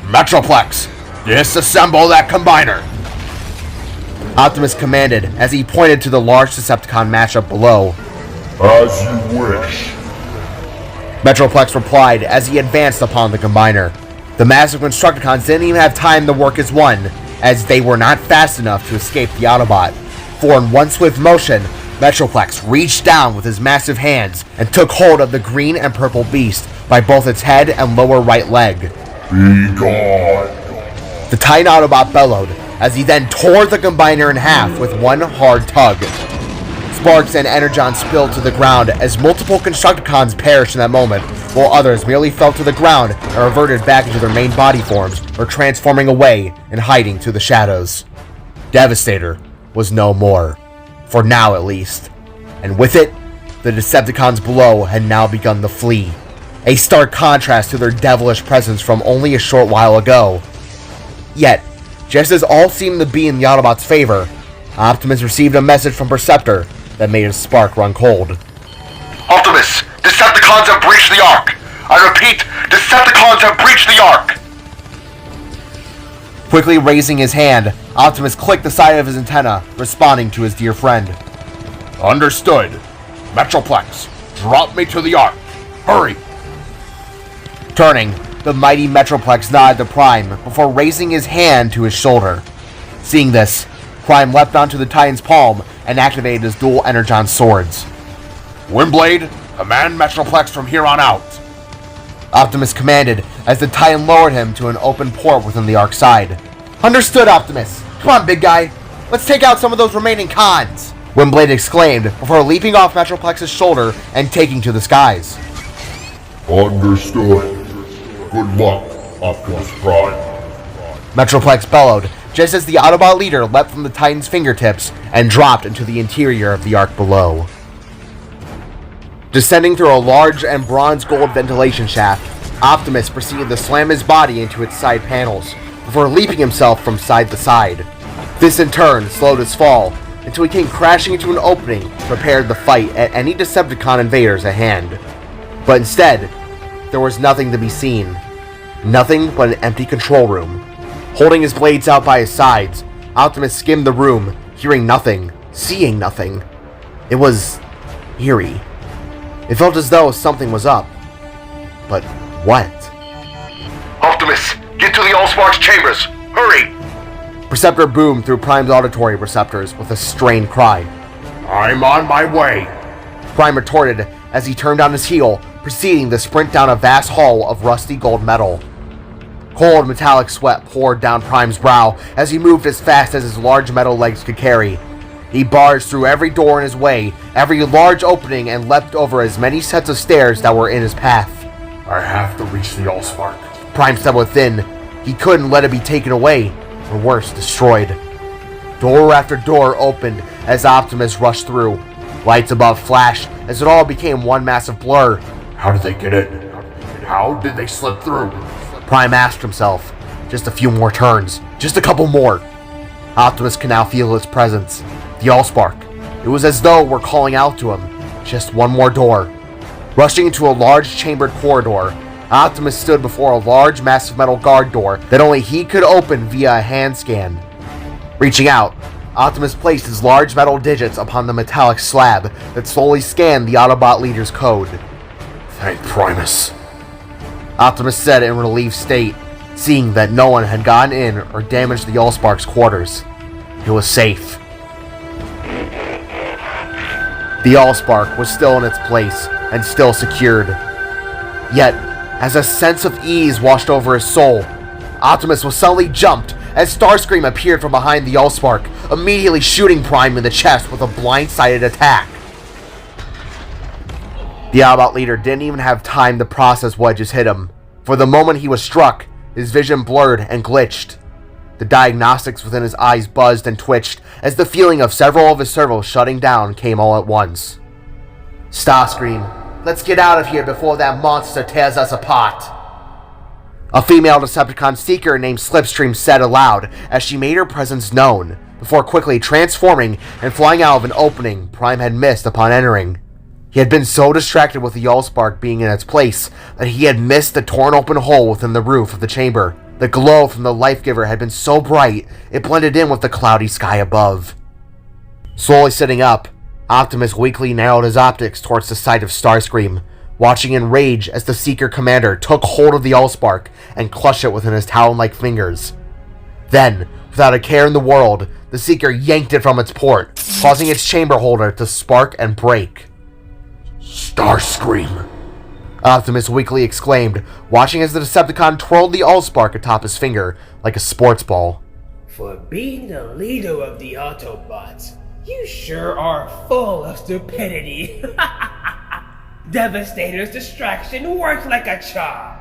Speaker 1: Metroplex, disassemble that combiner!
Speaker 2: Optimus commanded as he pointed to the large Decepticon mashup below.
Speaker 1: As you wish.
Speaker 2: Metroplex replied as he advanced upon the combiner. The massive Constructicons didn't even have time to work as one, as they were not fast enough to escape the Autobot. For in one swift motion, Metroplex reached down with his massive hands and took hold of the green and purple beast by both its head and lower right leg.
Speaker 1: Be gone.
Speaker 2: The Titan Autobot bellowed as he then tore the combiner in half with one hard tug. Sparks and energon spilled to the ground as multiple Constructicons perished in that moment, while others merely fell to the ground and reverted back into their main body forms or transforming away and hiding to the shadows. Devastator was no more, for now at least, and with it, the Decepticons below had now begun to flee, a stark contrast to their devilish presence from only a short while ago. Yet, just as all seemed to be in the Autobots' favor, Optimus received a message from Perceptor that made his spark run cold.
Speaker 7: Optimus, Decepticons have breached the Ark! I repeat, Decepticons have breached the Ark!
Speaker 2: Quickly raising his hand, Optimus clicked the side of his antenna, responding to his dear friend.
Speaker 1: Understood. Metroplex, drop me to the Ark. Hurry!
Speaker 2: Turning, the mighty Metroplex nodded to Prime before raising his hand to his shoulder. Seeing this, Prime leapt onto the Titan's palm and activated his dual Energon swords.
Speaker 1: Windblade, command Metroplex from here on out.
Speaker 2: Optimus commanded as the Titan lowered him to an open port within the Ark side. Understood, Optimus. Come on, big guy. Let's take out some of those remaining cons. Windblade exclaimed before leaping off Metroplex's shoulder and taking to the skies.
Speaker 1: Understood. Good luck, Optimus Prime.
Speaker 2: Metroplex bellowed just as the Autobot leader leapt from the Titan's fingertips and dropped into the interior of the Ark below. Descending through a large and bronze gold ventilation shaft, Optimus proceeded to slam his body into its side panels before leaping himself from side to side. This in turn slowed his fall until he came crashing into an opening prepared to fight at any Decepticon invaders at hand. But instead, there was nothing to be seen. Nothing but an empty control room. Holding his blades out by his sides, Optimus skimmed the room, hearing nothing, seeing nothing. It was eerie. It felt as though something was up. But what?
Speaker 1: Optimus, get to the Allspark's chambers. Hurry!
Speaker 2: Perceptor boomed through Prime's auditory receptors with a strained cry.
Speaker 1: I'm on my way.
Speaker 2: Prime retorted as he turned on his heel, proceeding to sprint down a vast hall of rusty gold metal. Cold metallic sweat poured down Prime's brow as he moved as fast as his large metal legs could carry. He barged through every door in his way, every large opening, and leapt over as many sets of stairs that were in his path.
Speaker 1: I have to reach the Allspark.
Speaker 2: Prime said within. He couldn't let it be taken away, or worse, destroyed. Door after door opened as Optimus rushed through. Lights above flashed as it all became one massive blur.
Speaker 1: How did they get in? How did they slip through?
Speaker 2: Prime asked himself. Just a few more turns. Just a couple more. Optimus could now feel its presence. The Allspark. It was as though it were calling out to him. Just one more door. Rushing into a large chambered corridor, Optimus stood before a large massive metal guard door that only he could open via a hand scan. Reaching out, Optimus placed his large metal digits upon the metallic slab that slowly scanned the Autobot leader's code.
Speaker 1: Thank Primus.
Speaker 2: Optimus said in a relieved state, seeing that no one had gotten in or damaged the Allspark's quarters. It was safe. The Allspark was still in its place and still secured. Yet, as a sense of ease washed over his soul, Optimus was suddenly jumped as Starscream appeared from behind the Allspark, immediately shooting Prime in the chest with a blindsided attack. The Autobot leader didn't even have time to process what just hit him. For the moment he was struck, his vision blurred and glitched. The diagnostics within his eyes buzzed and twitched as the feeling of several of his servos shutting down came all at once. Starscream, let's get out of here before that monster tears us apart. A female Decepticon seeker named Slipstream said aloud as she made her presence known, before quickly transforming and flying out of an opening Prime had missed upon entering. He had been so distracted with the Allspark being in its place that he had missed the torn open hole within the roof of the chamber. The glow from the Life Giver had been so bright, it blended in with the cloudy sky above. Slowly sitting up, Optimus weakly narrowed his optics towards the sight of Starscream, watching in rage as the Seeker Commander took hold of the Allspark and clutched it within his talon-like fingers. Then, without a care in the world, the Seeker yanked it from its port, causing its chamber holder to spark and break.
Speaker 1: Starscream!
Speaker 2: Optimus weakly exclaimed, watching as the Decepticon twirled the Allspark atop his finger like a sports ball.
Speaker 8: For being the leader of the Autobots, you sure are full of stupidity. Devastator's distraction worked like a charm.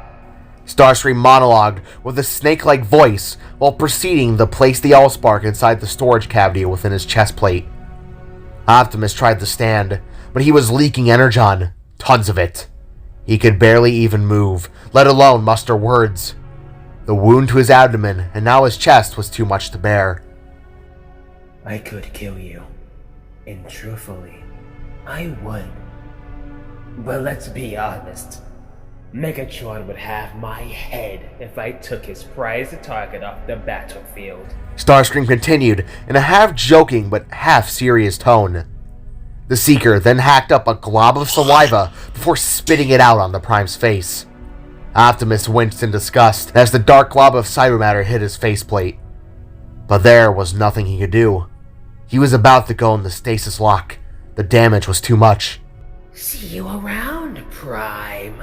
Speaker 2: Starscream monologued with a snake-like voice while proceeding to place the Allspark inside the storage cavity within his chest plate. Optimus tried to stand, but he was leaking energon, tons of it. He could barely even move, let alone muster words. The wound to his abdomen and now his chest was too much to bear.
Speaker 8: I could kill you, and truthfully, I would. But let's be honest, Megatron would have my head if I took his prized target off the battlefield.
Speaker 2: Starscream continued in a half-joking but half-serious tone. The Seeker then hacked up a glob of saliva before spitting it out on the Prime's face. Optimus winced in disgust as the dark glob of cybermatter hit his faceplate. But there was nothing he could do. He was about to go in the stasis lock. The damage was too much.
Speaker 8: See you around, Prime.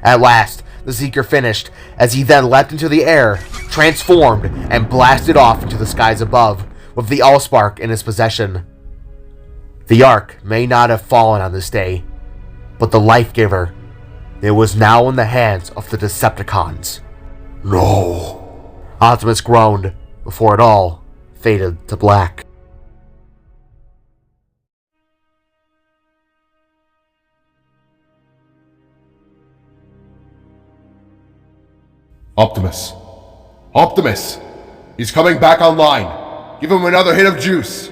Speaker 2: At last, the Seeker finished, as he then leapt into the air, transformed, and blasted off into the skies above, with the Allspark in his possession. The Ark may not have fallen on this day, but the Life Giver, it was now in the hands of the Decepticons.
Speaker 1: No.
Speaker 2: Optimus groaned, before it all faded to black.
Speaker 1: Optimus. Optimus! He's coming back online. Give him another hit of juice.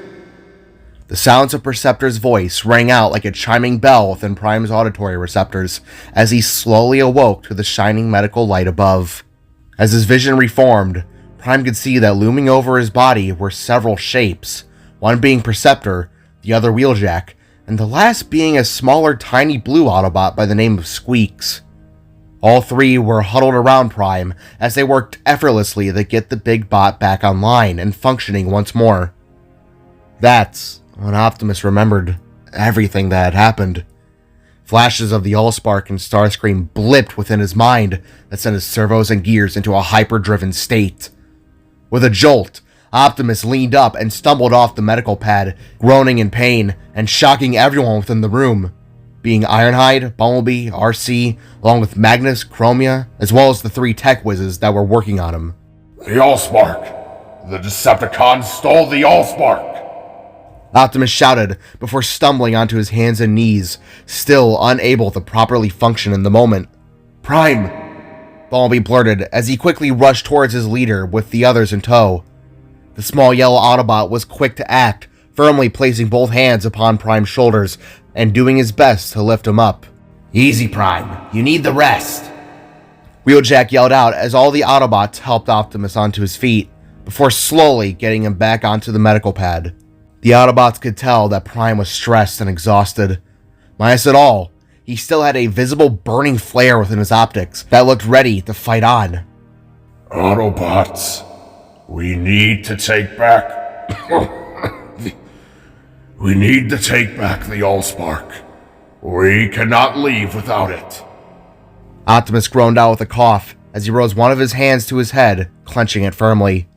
Speaker 2: The sounds of Perceptor's voice rang out like a chiming bell within Prime's auditory receptors as he slowly awoke to the shining medical light above. As his vision reformed, Prime could see that looming over his body were several shapes, one being Perceptor, the other Wheeljack, and the last being a smaller tiny blue Autobot by the name of Squeaks. All three were huddled around Prime as they worked effortlessly to get the big bot back online and functioning once more. That's when Optimus remembered everything that had happened. Flashes of the Allspark and Starscream blipped within his mind that sent his servos and gears into a hyper-driven state. With a jolt, Optimus leaned up and stumbled off the medical pad, groaning in pain and shocking everyone within the room, being Ironhide, Bumblebee, RC, along with Magnus, Chromia, as well as the three tech whizzes that were working on him.
Speaker 1: The Allspark! The Decepticons stole the Allspark!
Speaker 2: Optimus shouted before stumbling onto his hands and knees, still unable to properly function in the moment. "Prime!" Bumblebee blurted as he quickly rushed towards his leader with the others in tow. The small yellow Autobot was quick to act, firmly placing both hands upon Prime's shoulders and doing his best to lift him up.
Speaker 7: Easy, Prime. You need the rest.
Speaker 2: Wheeljack yelled out as all the Autobots helped Optimus onto his feet, before slowly getting him back onto the medical pad. The Autobots could tell that Prime was stressed and exhausted. Minus it all, he still had a visible burning flare within his optics that looked ready to fight on.
Speaker 1: Autobots, we need to take back... we need to take back the Allspark. We cannot leave without it.
Speaker 2: Optimus groaned out with a cough as he rose one of his hands to his head, clenching it firmly.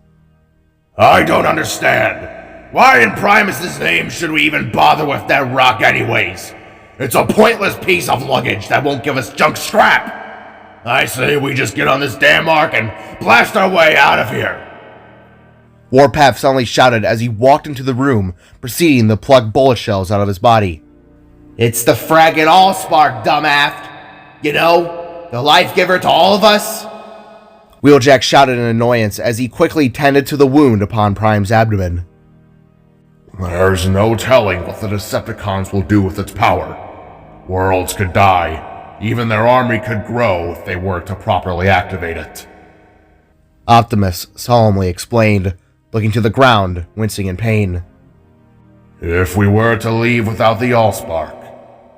Speaker 1: I don't understand. Why in Primus's name should we even bother with that rock anyways? It's a pointless piece of luggage that won't give us junk scrap. I say we just get on this damn Ark and blast our way out of here.
Speaker 2: Warpath suddenly shouted as he walked into the room, proceeding to plug bullet shells out of his body.
Speaker 7: It's the fragging Allspark, dumbaft. You know, the life giver to all of us.
Speaker 2: Wheeljack shouted in annoyance as he quickly tended to the wound upon Prime's abdomen.
Speaker 1: There's no telling what the Decepticons will do with its power. Worlds could die. Even their army could grow if they were to properly activate it.
Speaker 2: Optimus solemnly explained, looking to the ground, wincing in pain.
Speaker 1: If we were to leave without the Allspark,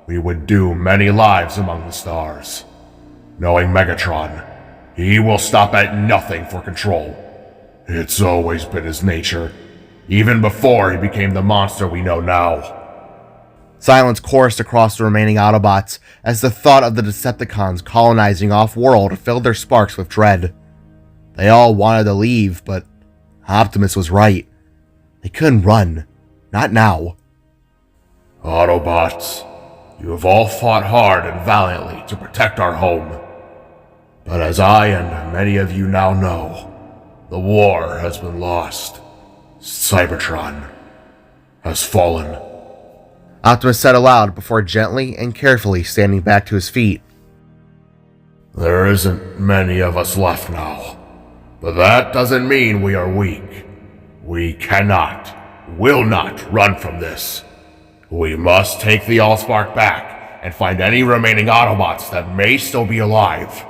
Speaker 1: we would doom many lives among the stars. Knowing Megatron, he will stop at nothing for control. It's always been his nature, even before he became the monster we know now.
Speaker 2: Silence chorused across the remaining Autobots as the thought of the Decepticons colonizing off-world filled their sparks with dread. They all wanted to leave, but Optimus was right. They couldn't run. Not now.
Speaker 1: Autobots, you have all fought hard and valiantly to protect our home. But as I and many of you now know, the war has been lost. Cybertron has fallen.
Speaker 2: Optimus said aloud before gently and carefully standing back to his feet.
Speaker 1: There isn't many of us left now, but that doesn't mean we are weak. We cannot, will not run from this. We must take the Allspark back and find any remaining Autobots that may still be alive.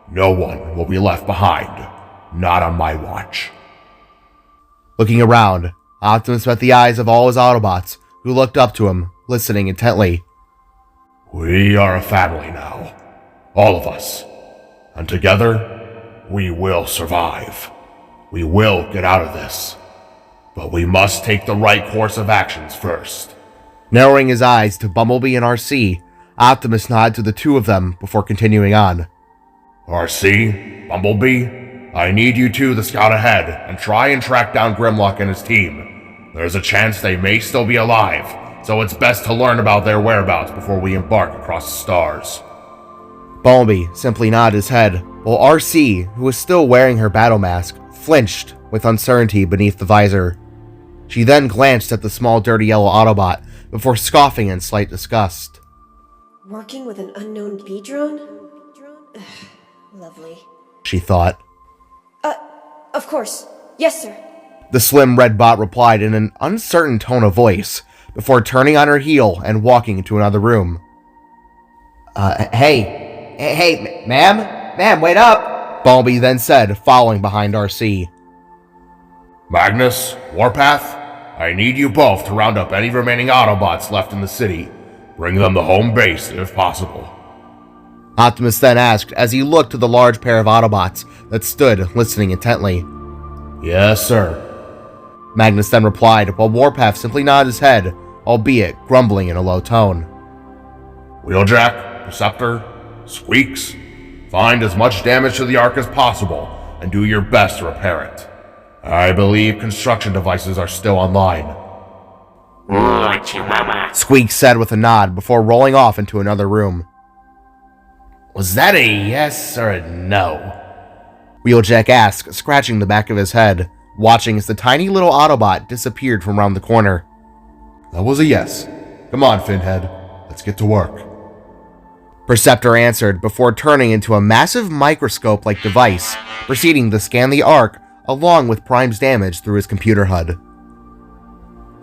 Speaker 1: No one will be left behind. Not on my watch.
Speaker 2: Looking around, Optimus met the eyes of all his Autobots, who looked up to him, listening intently.
Speaker 1: We are a family now. All of us. And together, we will survive. We will get out of this. But we must take the right course of actions first.
Speaker 2: Narrowing his eyes to Bumblebee and RC, Optimus nodded to the two of them before continuing on.
Speaker 1: RC, Bumblebee, I need you two to scout ahead and try and track down Grimlock and his team. There's a chance they may still be alive, so it's best to learn about their whereabouts before we embark across the stars.
Speaker 2: Bumblebee simply nodded his head, while RC, who was still wearing her battle mask, flinched with uncertainty beneath the visor. She then glanced at the small dirty yellow Autobot before scoffing in slight disgust.
Speaker 6: Working with an unknown B-drone? Lovely.
Speaker 2: She thought.
Speaker 6: Of course. Yes, sir.
Speaker 2: The slim red bot replied in an uncertain tone of voice, before turning on her heel and walking into another room.
Speaker 11: Hey, ma'am, wait up!
Speaker 2: Bumblebee then said, following behind RC.
Speaker 1: Magnus, Warpath, I need you both to round up any remaining Autobots left in the city. Bring them to home base if possible.
Speaker 2: Optimus then asked as he looked to the large pair of Autobots that stood listening intently.
Speaker 1: Yes, sir.
Speaker 2: Magnus then replied, while Warpath simply nodded his head, albeit grumbling in a low tone.
Speaker 1: Wheeljack, Perceptor, Squeaks, find as much damage to the Ark as possible and do your best to repair it. I believe construction devices are still online.
Speaker 2: Squeak said with a nod before rolling off into another room.
Speaker 7: Was that a yes or a no?
Speaker 2: Wheeljack asked, scratching the back of his head, watching as the tiny little Autobot disappeared from around the corner.
Speaker 1: That was a yes. Come on, Finhead. Let's get to work.
Speaker 2: Perceptor answered before turning into a massive microscope-like device, proceeding to scan the Ark along with Prime's damage through his computer HUD.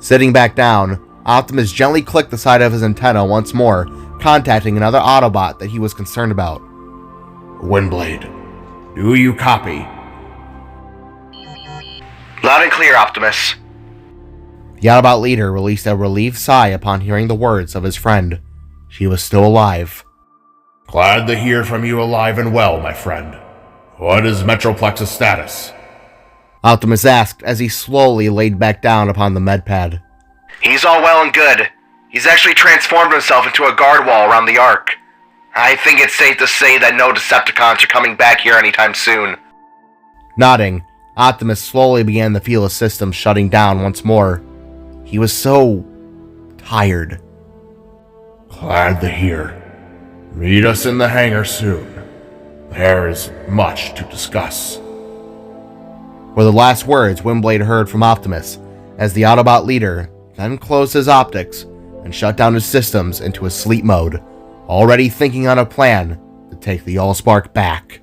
Speaker 2: Sitting back down, Optimus gently clicked the side of his antenna once more, contacting another Autobot that he was concerned about.
Speaker 1: Windblade, do you copy?
Speaker 2: Loud and clear, Optimus. The Autobot leader released a relieved sigh upon hearing the words of his friend. She was still alive.
Speaker 1: Glad to hear from you alive and well, my friend. What is Metroplex's status?
Speaker 2: Optimus asked as he slowly laid back down upon the medpad.
Speaker 11: He's all well and good. He's actually transformed himself into a guard wall around the Ark. I think it's safe to say that no Decepticons are coming back here anytime soon.
Speaker 2: Nodding, Optimus slowly began to feel his system shutting down once more. He was so tired.
Speaker 1: Glad to hear. Meet us in the hangar soon. There is much to discuss.
Speaker 2: Were the last words Windblade heard from Optimus, as the Autobot leader then closed his optics and shut down his systems into a sleep mode, already thinking on a plan to take the Allspark back.